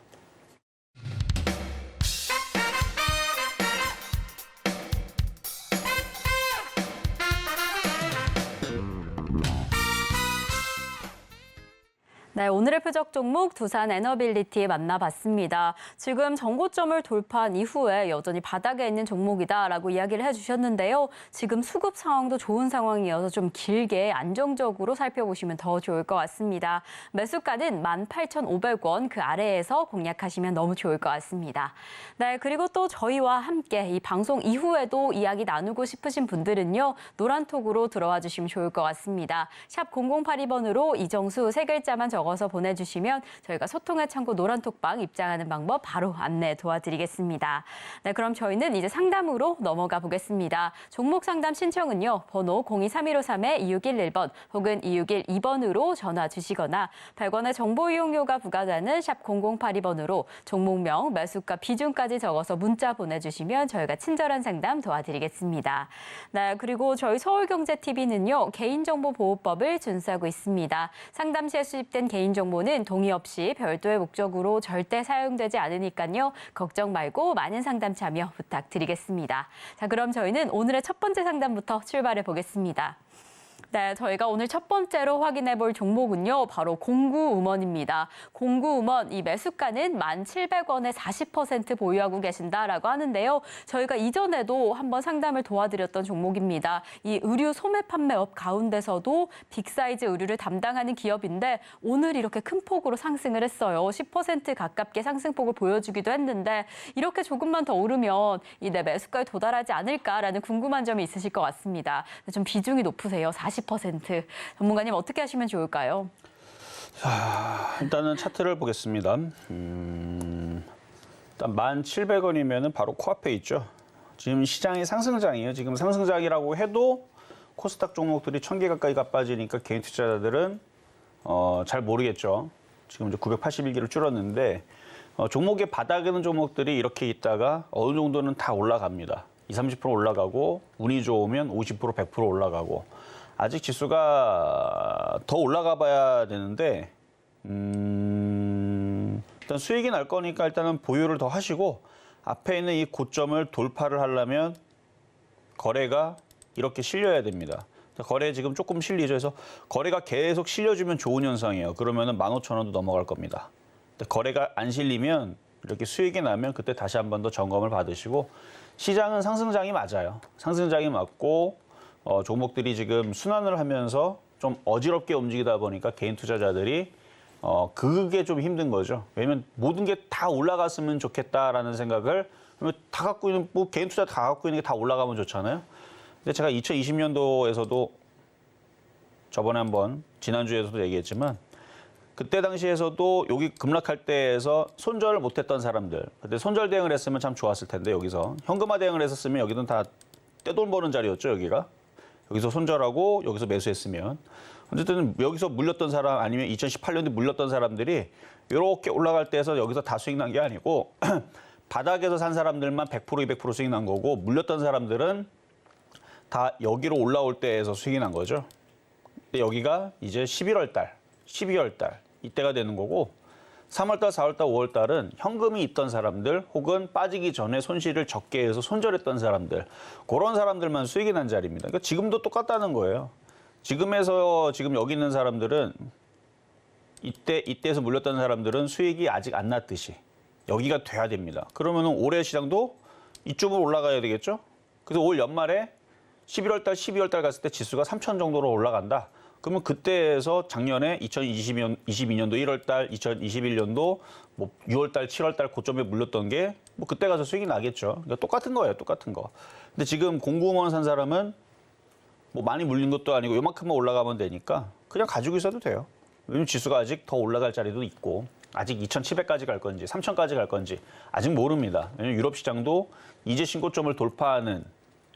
네, 오늘의 표적 종목 두산 에너빌리티 만나봤습니다. 지금 전고점을 돌파한 이후에 여전히 바닥에 있는 종목이다라고 이야기를 해주셨는데요. 지금 수급 상황도 좋은 상황이어서 좀 길게 안정적으로 살펴보시면 더 좋을 것 같습니다. 매수가는 18,500원 그 아래에서 공략하시면 너무 좋을 것 같습니다. 네, 그리고 또 저희와 함께 이 방송 이후에도 이야기 나누고 싶으신 분들은요. 노란톡으로 들어와 주시면 좋을 것 같습니다. 샵 0082번으로 이정수 세 글자만 적어서 보내주시면 저희가 소통의 창구 노란톡방 입장하는 방법 바로 안내 도와드리겠습니다. 네, 그럼 저희는 이제 상담으로 넘어가 보겠습니다. 종목 상담 신청은요. 번호 023153-2611번 혹은 2612번으로 전화 주시거나 100원의 정보 이용료가 부과되는 샵 0082번으로 종목명, 매수가, 비중까지 적어서 문자 보내주시면 저희가 친절한 상담 도와드리겠습니다. 네, 그리고 저희 서울경제TV는요. 개인정보보호법을 준수하고 있습니다. 상담 시에 수집된 개인정보는 동의 없이 별도의 목적으로 절대 사용되지 않으니까요. 걱정 말고 많은 상담 참여 부탁드리겠습니다. 자, 그럼 저희는 오늘의 첫 번째 상담부터 출발해 보겠습니다. 네, 저희가 오늘 첫 번째로 확인해 볼 종목은요. 바로 공구음원입니다. 공구음원 이 매수가는 1,700원에 40% 보유하고 계신다라고 하는데요. 저희가 이전에도 한번 상담을 도와드렸던 종목입니다. 이 의류 소매 판매업 가운데서도 빅사이즈 의류를 담당하는 기업인데 오늘 이렇게 큰 폭으로 상승을 했어요. 10% 가깝게 상승폭을 보여주기도 했는데 이렇게 조금만 더 오르면 이 내 매수가에 도달하지 않을까라는 궁금한 점이 있으실 것 같습니다. 좀 비중이 높으세요. 40%. 전문가님 어떻게 하시면 좋을까요? 자, 일단은 차트를 보겠습니다. 일단 1,700원이면 바로 코앞에 있죠. 지금 시장이 상승장이에요. 지금 상승장이라고 해도 코스닥 종목들이 1,000개 가까이 빠지니까 개인 투자자들은 잘 모르겠죠. 지금 이제 981개로 줄었는데 종목의 바닥에는 종목들이 이렇게 있다가 어느 정도는 다 올라갑니다. 20, 30% 올라가고 운이 좋으면 50%, 100% 올라가고 아직 지수가 더 올라가 봐야 되는데 일단 수익이 날 거니까 일단은 보유를 더 하시고 앞에 있는 이 고점을 돌파를 하려면 거래가 이렇게 실려야 됩니다. 거래 지금 조금 실리죠. 그래서 거래가 계속 실려주면 좋은 현상이에요. 그러면은 15,000원도 넘어갈 겁니다. 거래가 안 실리면 이렇게 수익이 나면 그때 다시 한 번 더 점검을 받으시고 시장은 상승장이 맞아요. 상승장이 맞고 종목들이 지금 순환을 하면서 좀 어지럽게 움직이다 보니까 개인 투자자들이 그게 좀 힘든 거죠. 왜냐면 모든 게 다 올라갔으면 좋겠다라는 생각을 다 갖고 있는 뭐 개인 투자 다 갖고 있는 게 다 올라가면 좋잖아요. 근데 제가 2020년도에서도 저번에 한번 지난주에서도 얘기했지만 그때 당시에서도 여기 급락할 때에서 손절을 못했던 사람들 그때 손절 대응을 했으면 참 좋았을 텐데 여기서 현금화 대응을 했었으면 여기는 다 떼돈 버는 자리였죠. 여기서 손절하고 여기서 매수했으면 어쨌든 여기서 물렸던 사람 아니면 2018년도에 물렸던 사람들이 이렇게 올라갈 때에서 여기서 다 수익 난 게 아니고 바닥에서 산 사람들만 100%, 200% 수익 난 거고 물렸던 사람들은 다 여기로 올라올 때에서 수익이 난 거죠. 근데 여기가 이제 11월 달, 12월 달 이때가 되는 거고 3월 달, 4월 달, 5월 달은 현금이 있던 사람들 혹은 빠지기 전에 손실을 적게 해서 손절했던 사람들 그런 사람들만 수익이 난 자리입니다. 그러니까 지금도 똑같다는 거예요. 지금 여기 있는 사람들은 이때에서 물렸던 사람들은 수익이 아직 안 났듯이 여기가 돼야 됩니다. 그러면 올해 시장도 이쪽으로 올라가야 되겠죠? 그래서 올 연말에 11월 달, 12월 달 갔을 때 지수가 3,000 정도로 올라간다. 그러면 그때에서 작년에 2022년도 1월 달, 2021년도 뭐 6월 달, 7월 달 고점에 물렸던 게 뭐 그때 가서 수익이 나겠죠. 그러니까 똑같은 거예요, 똑같은 거. 근데 지금 공구음원 산 사람은 뭐 많이 물린 것도 아니고 요만큼만 올라가면 되니까 그냥 가지고 있어도 돼요. 왜냐면 지수가 아직 더 올라갈 자리도 있고 아직 2,700까지 갈 건지 3,000까지 갈 건지 아직 모릅니다. 왜냐면 유럽 시장도 이제 신고점을 돌파하는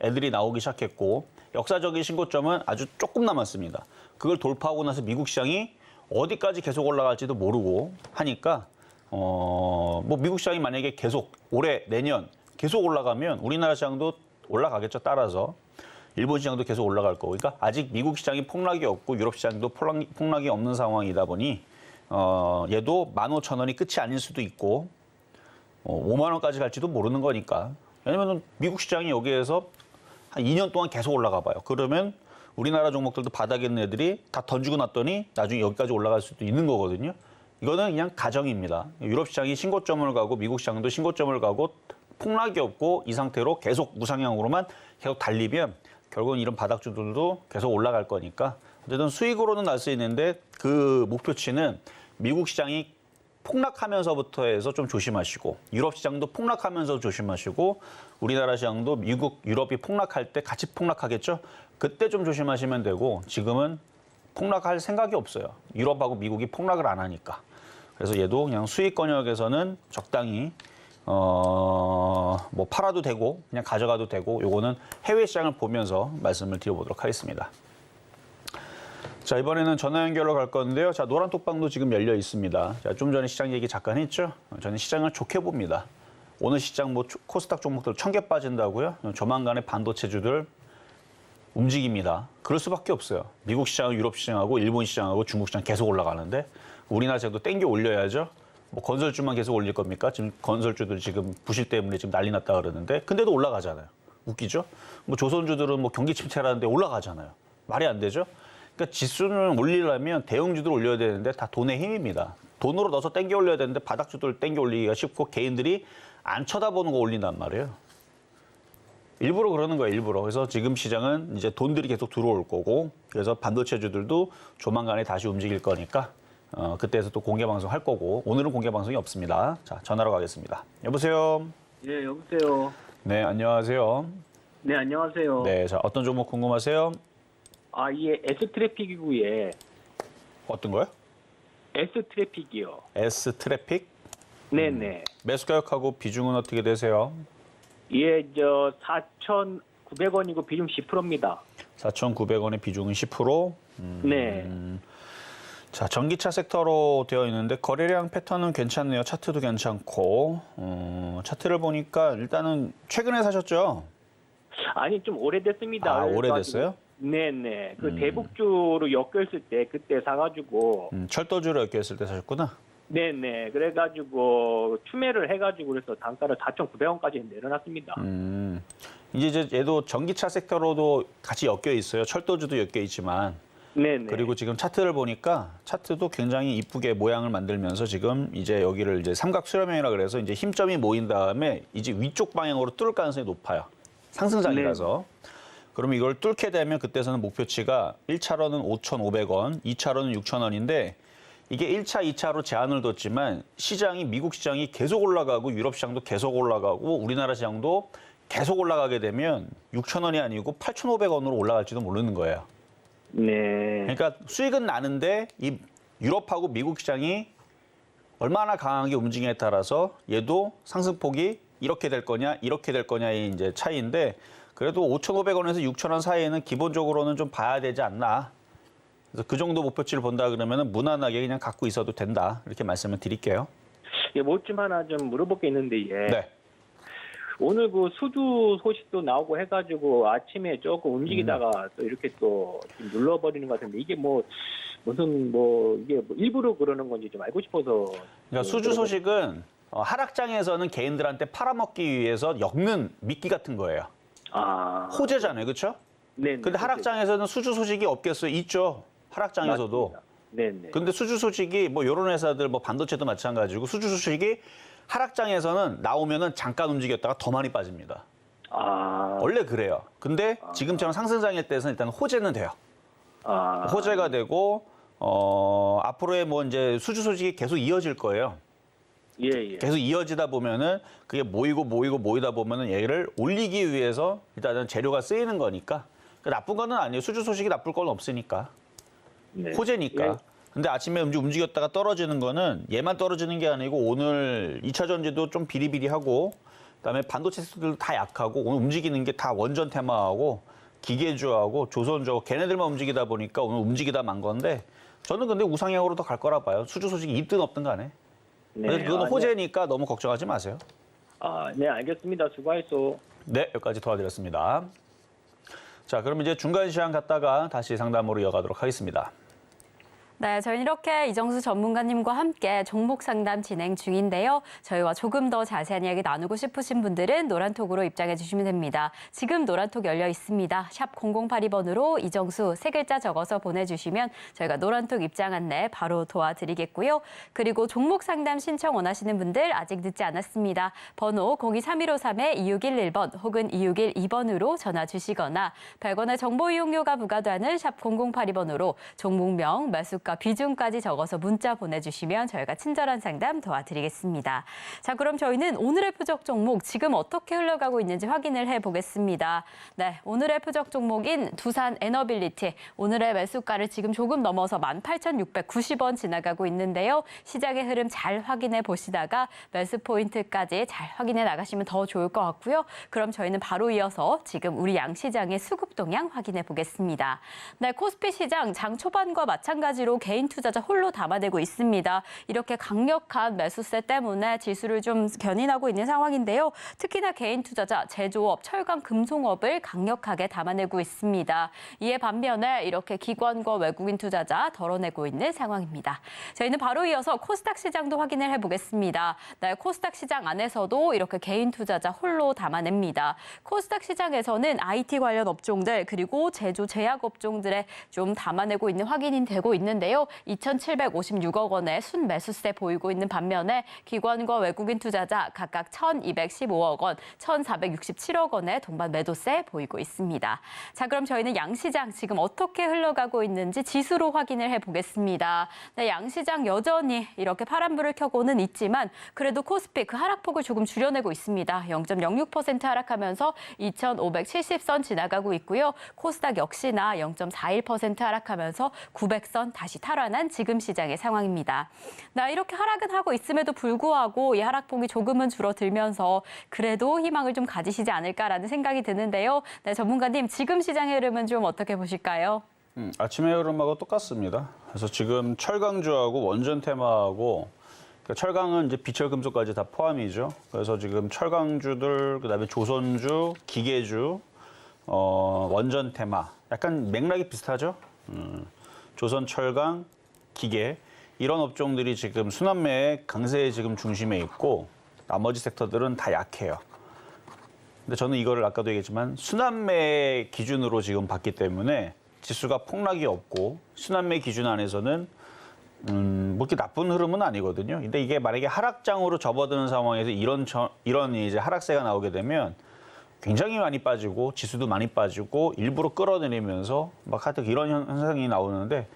애들이 나오기 시작했고 역사적인 신고점은 아주 조금 남았습니다. 그걸 돌파하고 나서 미국 시장이 어디까지 계속 올라갈지도 모르고 하니까 뭐 미국 시장이 만약에 계속 올해 내년 계속 올라가면 우리나라 시장도 올라가겠죠. 따라서 일본 시장도 계속 올라갈 거고. 그러니까 아직 미국 시장이 폭락이 없고 유럽 시장도 폭락이 없는 상황이다 보니 얘도 15,000원이 끝이 아닐 수도 있고 5만 원까지 갈지도 모르는 거니까. 왜냐면 미국 시장이 여기에서 한 2년 동안 계속 올라가 봐요. 그러면 우리나라 종목들도 바닥에 있는 애들이 다 던지고 났더니 나중에 여기까지 올라갈 수도 있는 거거든요. 이거는 그냥 가정입니다. 유럽 시장이 신고점을 가고 미국 시장도 신고점을 가고 폭락이 없고 이 상태로 계속 우상향으로만 계속 달리면 결국은 이런 바닥주들도 계속 올라갈 거니까 어쨌든 수익으로는 날 수 있는데 그 목표치는 미국 시장이 폭락하면서부터 해서 좀 조심하시고 유럽 시장도 폭락하면서 조심하시고 우리나라 시장도 미국, 유럽이 폭락할 때 같이 폭락하겠죠? 그때 좀 조심하시면 되고 지금은 폭락할 생각이 없어요. 유럽하고 미국이 폭락을 안 하니까. 그래서 얘도 그냥 수익 권역에서는 적당히 뭐 팔아도 되고 그냥 가져가도 되고 요거는 해외 시장을 보면서 말씀을 드려보도록 하겠습니다. 자, 이번에는 전화 연결로 갈 건데요. 자, 노란톡방도 지금 열려 있습니다. 자, 좀 전에 시장 얘기 잠깐 했죠? 저는 시장을 좋게 봅니다. 오늘 시장 뭐 코스닥 종목들 1000개 빠진다고요? 조만간에 반도체주들 움직입니다. 그럴 수밖에 없어요. 미국 시장, 유럽 시장하고 일본 시장하고 중국 시장 계속 올라가는데 우리나라 시장도 땡겨 올려야죠. 뭐 건설주만 계속 올릴 겁니까? 지금 건설주들 지금 부실 때문에 지금 난리 났다 그러는데 근데도 올라가잖아요. 웃기죠? 뭐 조선주들은 뭐 경기 침체라는데 올라가잖아요. 말이 안 되죠? 그러니까 지수를 올리려면 대형주들 올려야 되는데 다 돈의 힘입니다. 돈으로 넣어서 땡겨 올려야 되는데 바닥주들 땡겨 올리기가 쉽고 개인들이 안 쳐다보는 거 올린단 말이에요. 일부러 그러는 거예요, 일부러. 그래서 지금 시장은 이제 돈들이 계속 들어올 거고 그래서 반도체주들도 조만간에 다시 움직일 거니까 그때에서 또 공개방송 할 거고 오늘은 공개방송이 없습니다. 자, 전화로 가겠습니다. 여보세요? 예, 여보세요. 네, 안녕하세요. 네, 안녕하세요. 네, 자, 어떤 종목 궁금하세요? 아, 예, S트래픽이고요. 어떤 거요? S트래픽이요. S트래픽? 네네. 매수 가격하고 비중은 어떻게 되세요? 예, 4,900원이고 비중 10%입니다. 4,900원의 비중은 10%. 네. 자, 전기차 섹터로 되어 있는데 거래량 패턴은 괜찮네요. 차트도 괜찮고. 차트를 보니까 일단은 최근에 사셨죠? 아니, 좀 오래됐습니다. 아, 그래가지고- 오래됐어요? 네네. 그 대북주로 엮였을 때 그때 사가지고. 철도주로 엮였을 때 사셨구나. 네네. 그래가지고 추매를 해가지고 그래서 단가를 4,900원까지 내려놨습니다. 이제 얘도 전기차 섹터로도 같이 엮여 있어요. 철도주도 엮여 있지만. 네네. 그리고 지금 차트를 보니까 차트도 굉장히 이쁘게 모양을 만들면서 지금 이제 여기를 이제 삼각 수렴형이라 그래서 이제 힘점이 모인 다음에 이제 위쪽 방향으로 뚫을 가능성이 높아요. 상승장이라서. 그러면 이걸 뚫게 되면 그때서는 목표치가 1차로는 5,500원, 2차로는 6,000원인데 이게 1차, 2차로 제한을 뒀지만 시장이 미국 시장이 계속 올라가고 유럽 시장도 계속 올라가고 우리나라 시장도 계속 올라가게 되면 6,000원이 아니고 8,500원으로 올라갈지도 모르는 거예요. 네. 그러니까 수익은 나는데 이 유럽하고 미국 시장이 얼마나 강하게 움직이냐에 따라서 얘도 상승폭이 이렇게 될 거냐, 이렇게 될 거냐의 이제 차이인데 그래도 5,500원에서 6,000원 사이에는 기본적으로는 좀 봐야 되지 않나. 그래서 그 정도 목표치를 본다 그러면은 무난하게 그냥 갖고 있어도 된다. 이렇게 말씀을 드릴게요. 예, 뭐 좀 하나 좀 물어볼 게 있는데, 예. 네. 오늘 그 수주 소식도 나오고 해가지고 아침에 조금 움직이다가 또 이렇게 또 좀 눌러버리는 것 같은데 이게 뭐 무슨 뭐 이게 뭐 일부러 그러는 건지 좀 알고 싶어서. 그러니까 수주 소식은 하락장에서는 개인들한테 팔아먹기 위해서 엮는 미끼 같은 거예요. 아. 호재잖아요, 그렇죠? 네네. 근데 하락장에서는 수주 소식이 없겠어요? 있죠. 하락장에서도. 맞습니다. 네네. 근데 수주 소식이 뭐 이런 회사들 뭐 반도체도 마찬가지고 수주 소식이 하락장에서는 나오면은 잠깐 움직였다가 더 많이 빠집니다. 아. 원래 그래요. 근데 지금처럼 상승장일 때는 일단 호재는 돼요. 아. 호재가 되고 앞으로의 뭐 이제 수주 소식이 계속 이어질 거예요. 예, 예. 계속 이어지다 보면은 그게 모이다 보면은 얘를 올리기 위해서 일단은 재료가 쓰이는 거니까 나쁜 거는 아니에요. 수주 소식이 나쁠 건 없으니까. 네. 호재니까. 예. 근데 아침에 움직였다가 떨어지는 거는 얘만 떨어지는 게 아니고 오늘 2차 전지도 좀 비리비리하고 그다음에 반도체 섹터들도 다 약하고 오늘 움직이는 게 다 원전 테마하고 기계주하고 조선주하고 걔네들만 움직이다 보니까 오늘 움직이다 만 건데 저는 근데 우상향으로 더 갈 거라 봐요. 수주 소식이 있든 없든 간에. 네. 근데 그건 아, 호재니까 너무 걱정하지 마세요. 아, 네, 알겠습니다. 수고하셨어. 네, 여기까지 도와드렸습니다. 자, 그럼 이제 중간 시황 갔다가 다시 상담으로 이어가도록 하겠습니다. 네, 저희는 이렇게 이정수 전문가님과 함께 종목 상담 진행 중인데요. 저희와 조금 더 자세한 이야기 나누고 싶으신 분들은 노란톡으로 입장해 주시면 됩니다. 지금 노란톡 열려 있습니다. 샵 0082번으로 이정수 세 글자 적어서 보내주시면 저희가 노란톡 입장 안내 바로 도와드리겠고요. 그리고 종목 상담 신청 원하시는 분들 아직 늦지 않았습니다. 번호 023153-2611번 혹은 2612번으로 전화 주시거나 100원의 정보 이용료가 부과되는 샵 0082번으로 종목명, 매수가 비중까지 적어서 문자 보내주시면 저희가 친절한 상담 도와드리겠습니다. 자, 그럼 저희는 오늘의 표적 종목 지금 어떻게 흘러가고 있는지 확인을 해보겠습니다. 네, 오늘의 표적 종목인 두산 에너빌리티. 오늘의 매수가를 지금 조금 넘어서 18,690원 지나가고 있는데요. 시장의 흐름 잘 확인해 보시다가 매수 포인트까지 잘 확인해 나가시면 더 좋을 것 같고요. 그럼 저희는 바로 이어서 지금 우리 양시장의 수급 동향 확인해 보겠습니다. 네, 코스피 시장 장 초반과 마찬가지로 개인 투자자 홀로 담아내고 있습니다. 이렇게 강력한 매수세 때문에 지수를 좀 견인하고 있는 상황인데요. 특히나 개인 투자자, 제조업, 철강, 금속업을 강력하게 담아내고 있습니다. 이에 반면에 이렇게 기관과 외국인 투자자 덜어내고 있는 상황입니다. 저희는 바로 이어서 코스닥 시장도 확인을 해보겠습니다. 네, 코스닥 시장 안에서도 이렇게 개인 투자자 홀로 담아냅니다. 코스닥 시장에서는 IT 관련 업종들 그리고 제조, 제약 업종들에 좀 담아내고 있는 확인이 되고 있는데요. 2,756억 원의 순매수세 보이고 있는 반면에 기관과 외국인 투자자 각각 1,215억 원, 1,467억 원의 동반 매도세 보이고 있습니다. 자, 그럼 저희는 양시장 지금 어떻게 흘러가고 있는지 지수로 확인을 해보겠습니다. 네, 양시장 여전히 이렇게 파란불을 켜고는 있지만 그래도 코스피 그 하락폭을 조금 줄여내고 있습니다. 0.06% 하락하면서 2,570선 지나가고 있고요. 코스닥 역시나 0.41% 하락하면서 900선 다시 탈환한 지금 시장의 상황입니다. 나 이렇게 하락은 하고 있음에도 불구하고 이 하락폭이 조금은 줄어들면서 그래도 희망을 좀 가지시지 않을까라는 생각이 드는데요. 네, 전문가님 지금 시장의 흐름은 좀 어떻게 보실까요? 아침의 흐름하고 똑같습니다. 그래서 지금 철강주하고 원전 테마하고 그러니까 철강은 이제 비철금속까지 다 포함이죠. 그래서 지금 철강주들, 그다음에 조선주, 기계주, 원전 테마 약간 맥락이 비슷하죠. 조선, 철강, 기계 이런 업종들이 지금 순환매의 강세의 지금 중심에 있고 나머지 섹터들은 다 약해요. 근데 저는 이거를 아까도 얘기했지만 순환매 기준으로 지금 봤기 때문에 지수가 폭락이 없고 순환매 기준 안에서는 뭐 이렇게 나쁜 흐름은 아니거든요. 근데 이게 만약에 하락장으로 접어드는 상황에서 이런 이제 하락세가 나오게 되면 굉장히 많이 빠지고 지수도 많이 빠지고 일부러 끌어내리면서 막 하여튼 이런 현상이 나오는데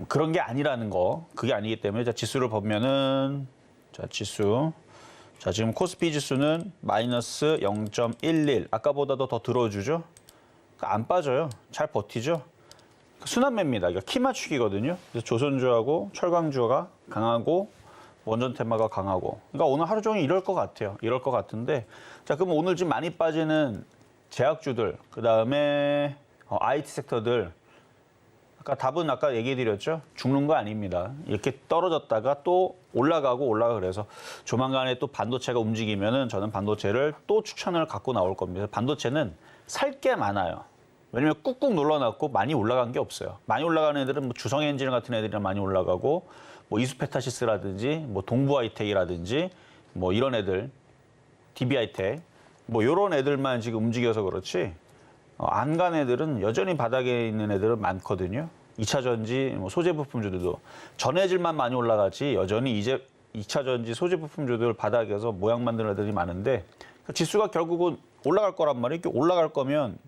그런 게 아니라는 거, 그게 아니기 때문에 자 지수를 보면은 자 지수 자 지금 코스피 지수는 마이너스 0.11 아까보다도 더 들어주죠. 안 빠져요. 잘 버티죠. 순환매입니다. 이거 키 맞추기거든요. 그래서 조선주하고 철강주가 강하고 원전 테마가 강하고. 그러니까 오늘 하루 종일 이럴 것 같아요. 이럴 것 같은데 자 그럼 오늘 지금 많이 빠지는 제약주들 그다음에 IT 섹터들 아까 답은 아까 얘기해드렸죠. 죽는 거 아닙니다. 이렇게 떨어졌다가 또 올라가고 그래서 조만간에 또 반도체가 움직이면은 저는 반도체를 또 추천을 갖고 나올 겁니다. 반도체는 살 게 많아요. 왜냐면 꾹꾹 눌러놨고 많이 올라간 게 없어요. 많이 올라가는 애들은 뭐 주성엔진 같은 애들이 많이 올라가고 뭐 이수페타시스라든지 뭐 동부하이텍이라든지 뭐 이런 애들 DB하이텍 뭐 이런 애들만 지금 움직여서 그렇지 안 간 애들은 여전히 바닥에 있는 애들은 많거든요. 2차 전지 뭐 소재 부품주들도 전해질만 많이 올라가지 여전히 이제 2차 전지 소재 부품주들 바닥에서 모양 만드는 애들이 많은데 지수가 결국은 올라갈 거란 말이에요. 이렇게 올라갈 거면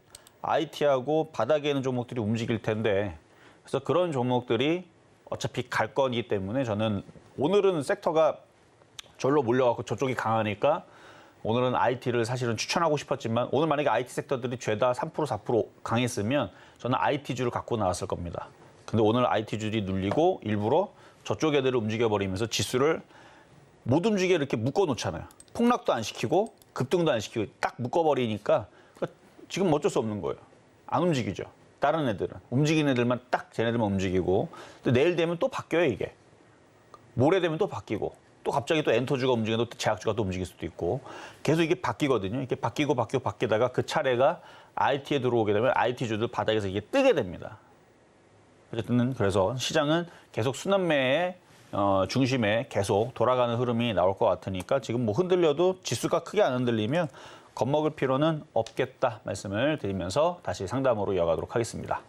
IT하고 바닥에 있는 종목들이 움직일 텐데 그래서 그런 종목들이 어차피 갈 거기 때문에 저는 오늘은 섹터가 절로 몰려갖고 저쪽이 강하니까 오늘은 IT를 사실은 추천하고 싶었지만 오늘 만약에 IT 섹터들이 죄다 3% 4% 강했으면 저는 IT주를 갖고 나왔을 겁니다. 근데 오늘 IT주들이 눌리고 일부러 저쪽 애들을 움직여버리면서 지수를 못 움직여 이렇게 묶어놓잖아요. 폭락도 안 시키고 급등도 안 시키고 딱 묶어버리니까 지금 어쩔 수 없는 거예요. 안 움직이죠. 다른 애들은. 움직이는 애들만 딱 쟤네들만 움직이고 근데 내일 되면 또 바뀌어요 이게. 모레 되면 또 바뀌고 또 갑자기 또 엔터주가 움직이고 또 제약주가 또 움직일 수도 있고 계속 이게 바뀌거든요. 이게 바뀌다가 그 차례가 IT에 들어오게 되면 IT주들 바닥에서 이게 뜨게 됩니다. 어쨌든 그래서 시장은 계속 순환매의 중심에 계속 돌아가는 흐름이 나올 것 같으니까 지금 뭐 흔들려도 지수가 크게 안 흔들리면 겁먹을 필요는 없겠다 말씀을 드리면서 다시 상담으로 이어가도록 하겠습니다.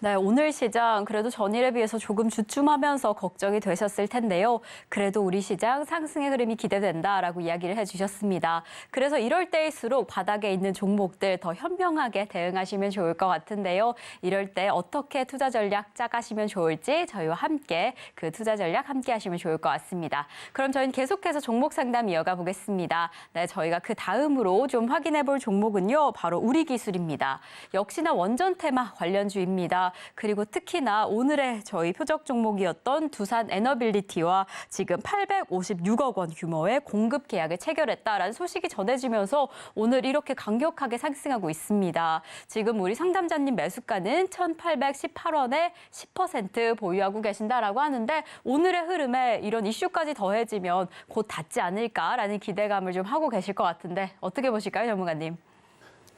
네, 오늘 시장 그래도 전일에 비해서 조금 주춤하면서 걱정이 되셨을 텐데요. 그래도 우리 시장 상승의 흐름이 기대된다라고 이야기를 해주셨습니다. 그래서 이럴 때일수록 바닥에 있는 종목들 더 현명하게 대응하시면 좋을 것 같은데요. 이럴 때 어떻게 투자 전략 짜가시면 좋을지 저희와 함께 그 투자 전략 함께 하시면 좋을 것 같습니다. 그럼 저희는 계속해서 종목 상담 이어가 보겠습니다. 네, 저희가 그 다음으로 좀 확인해 볼 종목은요. 바로 우리기술입니다. 역시나 원전 테마 관련주입니다. 그리고 특히나 오늘의 저희 표적 종목이었던 두산 에너빌리티와 지금 856억 원 규모의 공급 계약을 체결했다라는 소식이 전해지면서 오늘 이렇게 강력하게 상승하고 있습니다. 지금 우리 상담자님 매수가는 1,818원에 10% 보유하고 계신다라고 하는데 오늘의 흐름에 이런 이슈까지 더해지면 곧 닿지 않을까라는 기대감을 좀 하고 계실 것 같은데 어떻게 보실까요, 전문가님?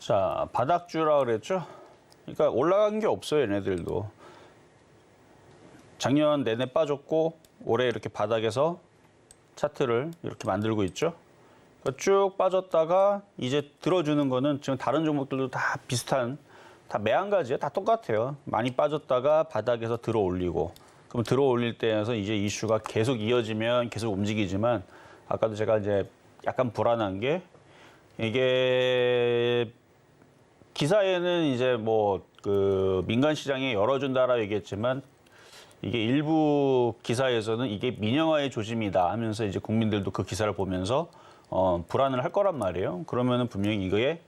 자, 바닥주라 그랬죠? 그러니까 올라간 게 없어요, 얘네들도. 작년 내내 빠졌고 올해 이렇게 바닥에서 차트를 이렇게 만들고 있죠. 그러니까 쭉 빠졌다가 이제 들어주는 거는 지금 다른 종목들도 다 비슷한, 다 매한가지예요. 다 똑같아요. 많이 빠졌다가 바닥에서 들어 올리고. 그럼 들어 올릴 때에서 이제 이슈가 계속 이어지면 계속 움직이지만 아까도 제가 이제 약간 불안한 게 이게 기사에는 이제 뭐 그 민간 시장에 열어준다라 얘기했지만 이게 일부 기사에서는 이게 민영화의 조짐이다 하면서 이제 국민들도 그 기사를 보면서 불안을 할 거란 말이에요. 그러면은 분명히 이거에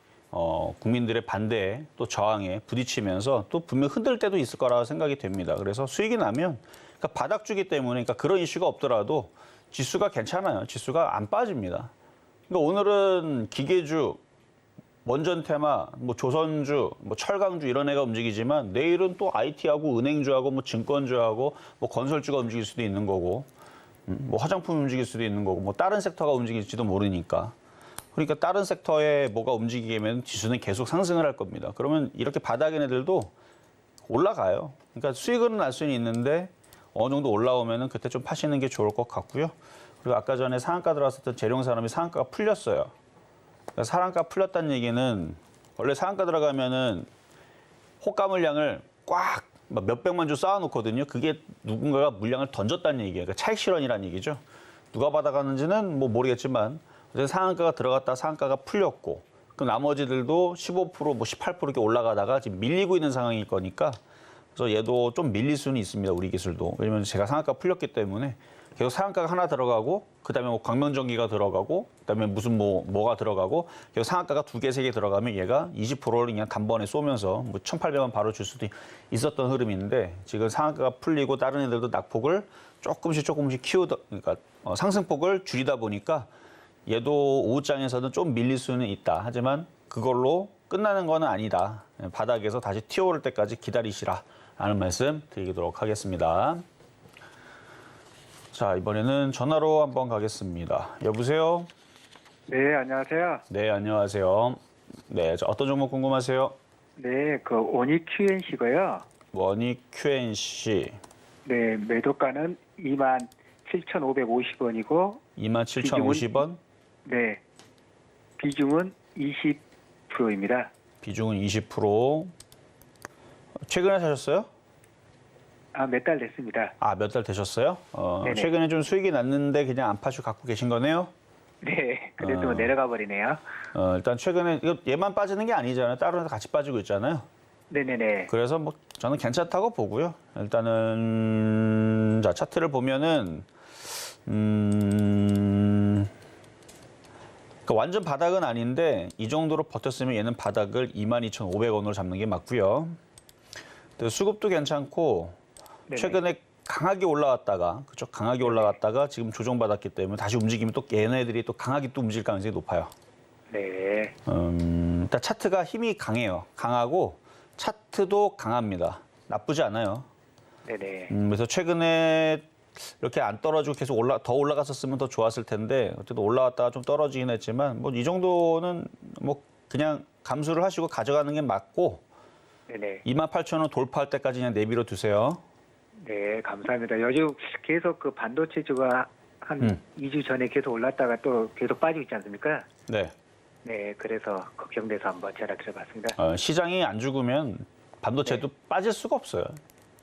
국민들의 반대에 또 저항에 부딪히면서 또 분명 흔들 때도 있을 거라 생각이 됩니다. 그래서 수익이 나면 그러니까 바닥주기 때문에 그러니까 그런 이슈가 없더라도 지수가 괜찮아요. 지수가 안 빠집니다. 그러니까 오늘은 기계주 원전 테마, 뭐 조선주, 뭐 철강주 이런 애가 움직이지만 내일은 또 IT하고 은행주하고 뭐 증권주하고 뭐 건설주가 움직일 수도 있는 거고, 뭐 화장품 움직일 수도 있는 거고, 뭐 다른 섹터가 움직일지도 모르니까. 그러니까 다른 섹터에 뭐가 움직이면 지수는 계속 상승을 할 겁니다. 그러면 이렇게 바닥인 애들도 올라가요. 그러니까 수익은 날 수는 있는데 어느 정도 올라오면은 그때 좀 파시는 게 좋을 것 같고요. 그리고 아까 전에 상한가 들어왔었던 재룡산업이 상한가가 풀렸어요. 그러니까 상한가 풀렸다는 얘기는 원래 상한가 들어가면은 호가 물량을 꽉 몇백만 주 쌓아놓거든요. 그게 누군가가 물량을 던졌다는 얘기예요. 그러니까 차익 실현이라는 얘기죠. 누가 받아가는지는 뭐 모르겠지만 어쨌든 상한가가 들어갔다 상한가가 풀렸고 그 나머지들도 15% 뭐 18% 이렇게 올라가다가 지금 밀리고 있는 상황일 거니까 그래서 얘도 좀 밀릴 수는 있습니다. 우리 기술도. 왜냐면 제가 상한가 풀렸기 때문에 계속 상한가가 하나 들어가고 그다음에 뭐 광명전기가 들어가고 그다음에 무슨 뭐가 들어가고 계속 상한가가 2개, 3개 들어가면 얘가 20%를 그냥 단번에 쏘면서 뭐 1,800원 바로 줄 수도 있었던 흐름인데 지금 상한가가 풀리고 다른 애들도 낙폭을 조금씩 그러니까 상승폭을 줄이다 보니까 얘도 오후장에서는 좀 밀릴 수는 있다. 하지만 그걸로 끝나는 건 아니다. 바닥에서 다시 튀어오를 때까지 기다리시라 라는 말씀 드리도록 하겠습니다. 자, 이번에는 전화로 한번 가겠습니다. 여보세요? 네, 안녕하세요. 네, 안녕하세요. 네, 어떤 종목 궁금하세요? 네, 그 원익 QNC고요. 원익 QNC 네, 매도가는 27,550원이고 27,050원, 네, 비중은 20%입니다. 비중은 20%. 최근에 사셨어요? 아, 몇 달 됐습니다. 아, 몇 달 되셨어요? 네네. 최근에 좀 수익이 났는데 그냥 안 파시고 갖고 계신 거네요? 네, 그래도 내려가 버리네요. 일단 최근에 이거 얘만 빠지는 게 아니잖아요. 다른 애도 같이 빠지고 있잖아요. 네네네. 그래서 뭐 저는 괜찮다고 보고요. 일단은 자, 차트를 보면은 그러니까 완전 바닥은 아닌데 이 정도로 버텼으면 얘는 바닥을 22,500원으로 잡는 게 맞고요. 수급도 괜찮고 네네. 최근에 강하게 올라왔다가 그죠? 강하게 올라갔다가 지금 조정받았기 때문에 다시 움직이면 또 얘네들이 또 강하게 또 움직일 가능성이 높아요. 네. 일단 차트가 힘이 강해요. 강하고 차트도 강합니다. 나쁘지 않아요. 네네. 그래서 최근에 이렇게 안 떨어지고 계속 더 올라갔었으면 더 좋았을 텐데 어쨌든 올라왔다가 좀 떨어지긴 했지만 뭐 이 정도는 뭐 그냥 감수를 하시고 가져가는 게 맞고 네네. 28,000원 돌파할 때까지 그냥 내비로 두세요. 네, 감사합니다. 요즘 계속 그 반도체주가 한 2주 전에 계속 올랐다가 또 계속 빠지고 있지 않습니까? 네. 네, 그래서 걱정돼서 한번 전화 드려봤습니다. 시장이 안 죽으면 반도체도 빠질 수가 없어요.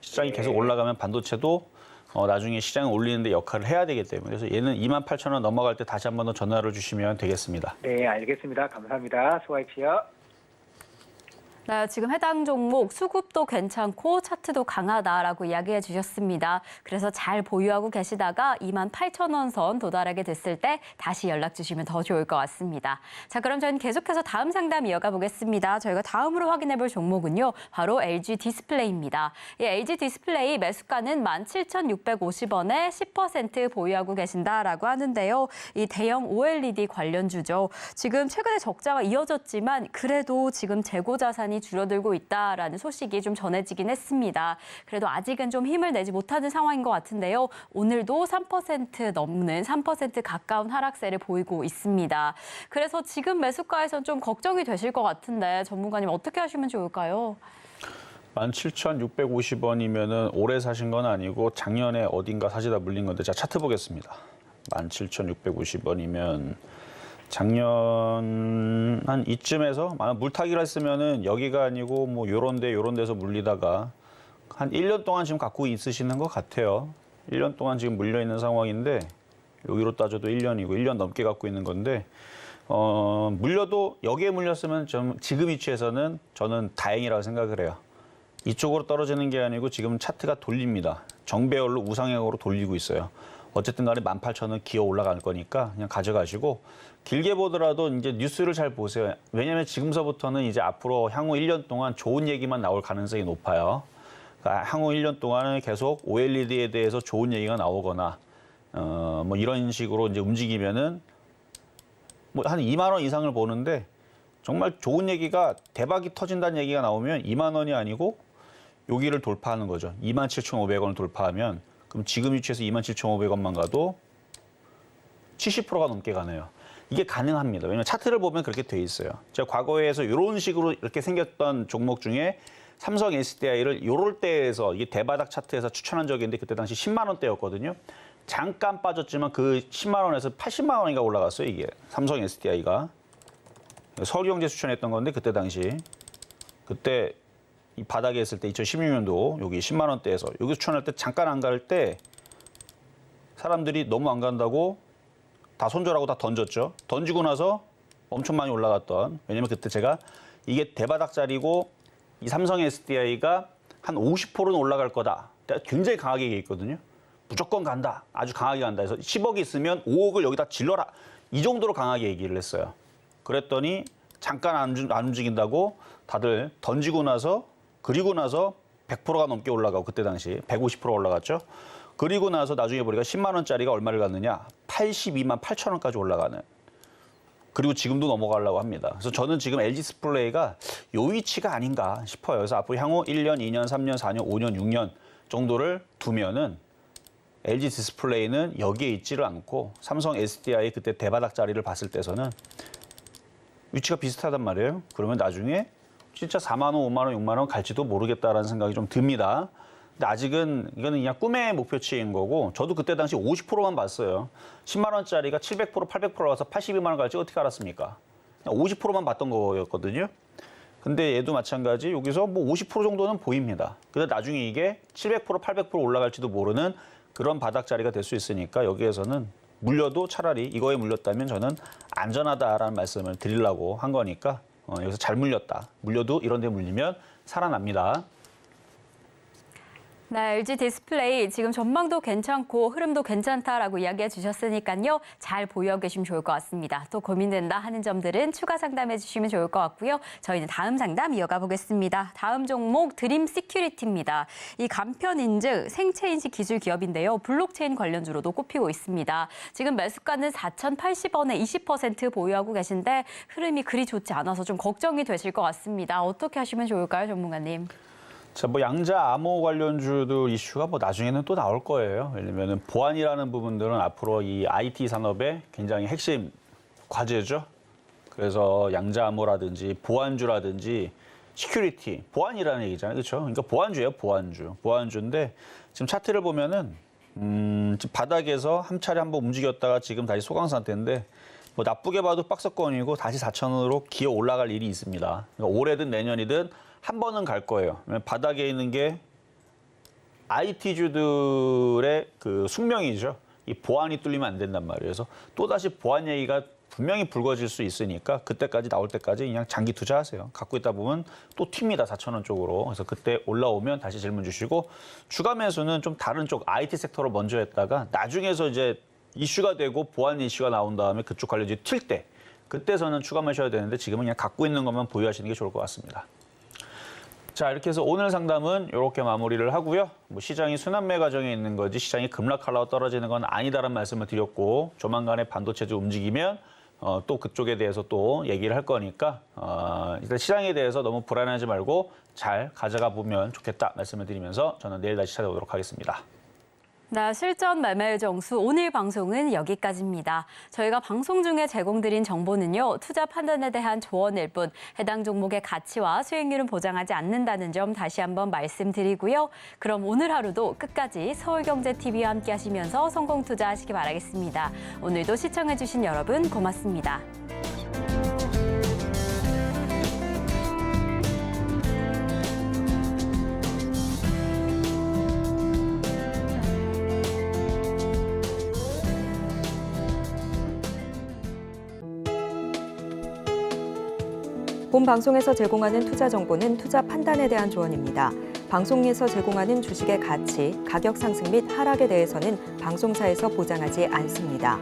시장이 네. 계속 올라가면 반도체도 나중에 시장을 올리는데 역할을 해야 되기 때문에 그래서 얘는 28,000원 넘어갈 때 다시 한 번 더 전화를 주시면 되겠습니다. 네, 알겠습니다. 감사합니다. 수고하십시오. 네, 지금 해당 종목 수급도 괜찮고 차트도 강하다라고 이야기해 주셨습니다. 그래서 잘 보유하고 계시다가 28,000원 선 도달하게 됐을 때 다시 연락 주시면 더 좋을 것 같습니다. 자, 그럼 저희는 계속해서 다음 상담 이어가 보겠습니다. 저희가 다음으로 확인해 볼 종목은요. 바로 LG 디스플레이입니다. 이 LG 디스플레이 매수가는 17,650원에 10% 보유하고 계신다라고 하는데요. 이 대형 OLED 관련주죠. 지금 최근에 적자가 이어졌지만 그래도 지금 재고 자산이 줄어들고 있다라는 소식이 좀 전해지긴 했습니다. 그래도 아직은 좀 힘을 내지 못하는 상황인 것 같은데요. 오늘도 3% 넘는 3% 가까운 하락세를 보이고 있습니다. 그래서 지금 매수가에선 좀 걱정이 되실 것 같은데 전문가님 어떻게 하시면 좋을까요? 17,650원이면은 올해 사신 건 아니고 작년에 어딘가 사시다 물린 건데 자 차트 보겠습니다. 17,650원이면 작년 한 이쯤에서 만약 물타기를 했으면은 여기가 아니고 뭐 요런 데서 물리다가 한 1년 동안 지금 갖고 있으시는 것 같아요. 1년 동안 지금 물려 있는 상황인데 여기로 따져도 1년이고 1년 넘게 갖고 있는 건데 물려도 여기에 물렸으면 좀 지금 위치에서는 저는 다행이라고 생각을 해요. 이쪽으로 떨어지는 게 아니고 지금 차트가 돌립니다. 정배열로 우상향으로 돌리고 있어요. 어쨌든 간에 18,000원 기어 올라갈 거니까 그냥 가져가시고 길게 보더라도 이제 뉴스를 잘 보세요. 왜냐하면 지금서부터는 이제 앞으로 향후 1년 동안 좋은 얘기만 나올 가능성이 높아요. 그러니까 향후 1년 동안은 계속 OLED에 대해서 좋은 얘기가 나오거나 뭐 이런 식으로 이제 움직이면은 뭐 한 2만 원 이상을 보는데 정말 좋은 얘기가 대박이 터진다는 얘기가 나오면 2만 원이 아니고 여기를 돌파하는 거죠. 27,500원을 돌파하면 그럼 지금 위치에서 27,500원만 가도 70%가 넘게 가네요. 이게 가능합니다. 왜냐하면 차트를 보면 그렇게 돼 있어요. 제가 과거에서 이런 식으로 이렇게 생겼던 종목 중에 삼성 SDI를 요럴 때에서 이게 대바닥 차트에서 추천한 적이 있는데 그때 당시 10만 원대였거든요. 잠깐 빠졌지만 그 10만 원에서 80만 원인가 올라갔어요. 이게 삼성 SDI가. 서울경제 추천했던 건데 그때 당시. 그때 이 바닥에 있을 때 2016년도 여기 10만 원대에서 여기 추천할 때 잠깐 안 갈 때 사람들이 너무 안 간다고 다 손절하고 다 던졌죠. 던지고 나서 엄청 많이 올라갔던 왜냐면 그때 제가 이게 대바닥짜리고 이 삼성 SDI가 한 50%는 올라갈 거다. 굉장히 강하게 얘기했거든요. 무조건 간다. 아주 강하게 간다. 그래서 10억이 있으면 5억을 여기다 질러라. 이 정도로 강하게 얘기를 했어요. 그랬더니 잠깐 안 움직인다고 다들 던지고 나서 그리고 나서 100%가 넘게 올라가고 그때 당시 150% 올라갔죠. 그리고 나서 나중에 보니까 10만 원짜리가 얼마를 갔느냐. 82만 8천 원까지 올라가는. 그리고 지금도 넘어가려고 합니다. 그래서 저는 지금 LG 디스플레이가 요 위치가 아닌가 싶어요. 그래서 앞으로 향후 1년, 2년, 3년, 4년, 5년, 6년 정도를 두면은 LG 디스플레이는 여기에 있지를 않고 삼성 SDI 그때 대바닥 자리를 봤을 때서는 위치가 비슷하단 말이에요. 그러면 나중에 진짜 4만 원, 5만 원, 6만 원 갈지도 모르겠다라는 생각이 좀 듭니다. 근데 아직은 이거는 그냥 꿈의 목표치인 거고 저도 그때 당시 50%만 봤어요. 10만 원짜리가 700%, 800% 가서 82만 원 갈지 어떻게 알았습니까? 그냥 50%만 봤던 거였거든요. 근데 얘도 마찬가지 여기서 뭐 50% 정도는 보입니다. 근데 나중에 이게 700%, 800% 올라갈지도 모르는 그런 바닥 자리가 될 수 있으니까 여기에서는 물려도 차라리 이거에 물렸다면 저는 안전하다라는 말씀을 드리려고 한 거니까 여기서 잘 물렸다. 물려도 이런 데 물리면 살아납니다. 네, LG 디스플레이 지금 전망도 괜찮고 흐름도 괜찮다라고 이야기해 주셨으니까요. 잘 보유하고 계시면 좋을 것 같습니다. 또 고민된다 하는 점들은 추가 상담해 주시면 좋을 것 같고요. 저희는 다음 상담 이어가 보겠습니다. 다음 종목 드림 시큐리티입니다. 이 간편인증 생체인식 기술 기업인데요. 블록체인 관련주로도 꼽히고 있습니다. 지금 매수가는 4,080원에 20% 보유하고 계신데 흐름이 그리 좋지 않아서 좀 걱정이 되실 것 같습니다. 어떻게 하시면 좋을까요, 전문가님? 자, 뭐 양자 암호 관련주도 이슈가 뭐 나중에는 또 나올 거예요. 왜냐면은 보안이라는 부분들은 앞으로 이 IT 산업의 굉장히 핵심 과제죠. 그래서 양자 암호라든지 보안주라든지 시큐리티, 보안이라는 얘기잖아요. 그렇죠? 그러니까 보안주예요, 보안주. 보안주인데 지금 차트를 보면은 지금 바닥에서 한 차례 한번 움직였다가 지금 다시 소강 상태인데 뭐 나쁘게 봐도 박스권이고 다시 4천원으로 기어 올라갈 일이 있습니다. 그러니까 올해든 내년이든 한 번은 갈 거예요. 바닥에 있는 게 IT주들의 그 숙명이죠. 이 보안이 뚫리면 안 된단 말이에요. 그래서 또다시 보안 얘기가 분명히 불거질 수 있으니까 그때까지 나올 때까지 그냥 장기 투자하세요. 갖고 있다 보면 또 튑니다. 4천원 쪽으로. 그래서 그때 올라오면 다시 질문 주시고 추가 매수는 좀 다른 쪽 IT 섹터로 먼저 했다가 나중에서 이제 이슈가 되고 보안 이슈가 나온 다음에 그쪽 관련주 튈 때 그때서는 추가 매수해야 되는데 지금은 그냥 갖고 있는 것만 보유하시는 게 좋을 것 같습니다. 자, 이렇게 해서 오늘 상담은 이렇게 마무리를 하고요. 뭐 시장이 순환매 과정에 있는 거지 시장이 급락하려고 떨어지는 건 아니다라는 말씀을 드렸고 조만간에 반도체도 움직이면 또 그쪽에 대해서 또 얘기를 할 거니까 일단 시장에 대해서 너무 불안하지 말고 잘 가져가 보면 좋겠다 말씀을 드리면서 저는 내일 다시 찾아오도록 하겠습니다. 네, 실전 매매의 정수 오늘 방송은 여기까지입니다. 저희가 방송 중에 제공드린 정보는요. 투자 판단에 대한 조언일 뿐 해당 종목의 가치와 수익률은 보장하지 않는다는 점 다시 한번 말씀드리고요. 그럼 오늘 하루도 끝까지 서울경제TV와 함께 하시면서 성공 투자하시기 바라겠습니다. 오늘도 시청해주신 여러분 고맙습니다. 본 방송에서 제공하는 투자 정보는 투자 판단에 대한 조언입니다. 방송에서 제공하는 주식의 가치, 가격 상승 및 하락에 대해서는 방송사에서 보장하지 않습니다.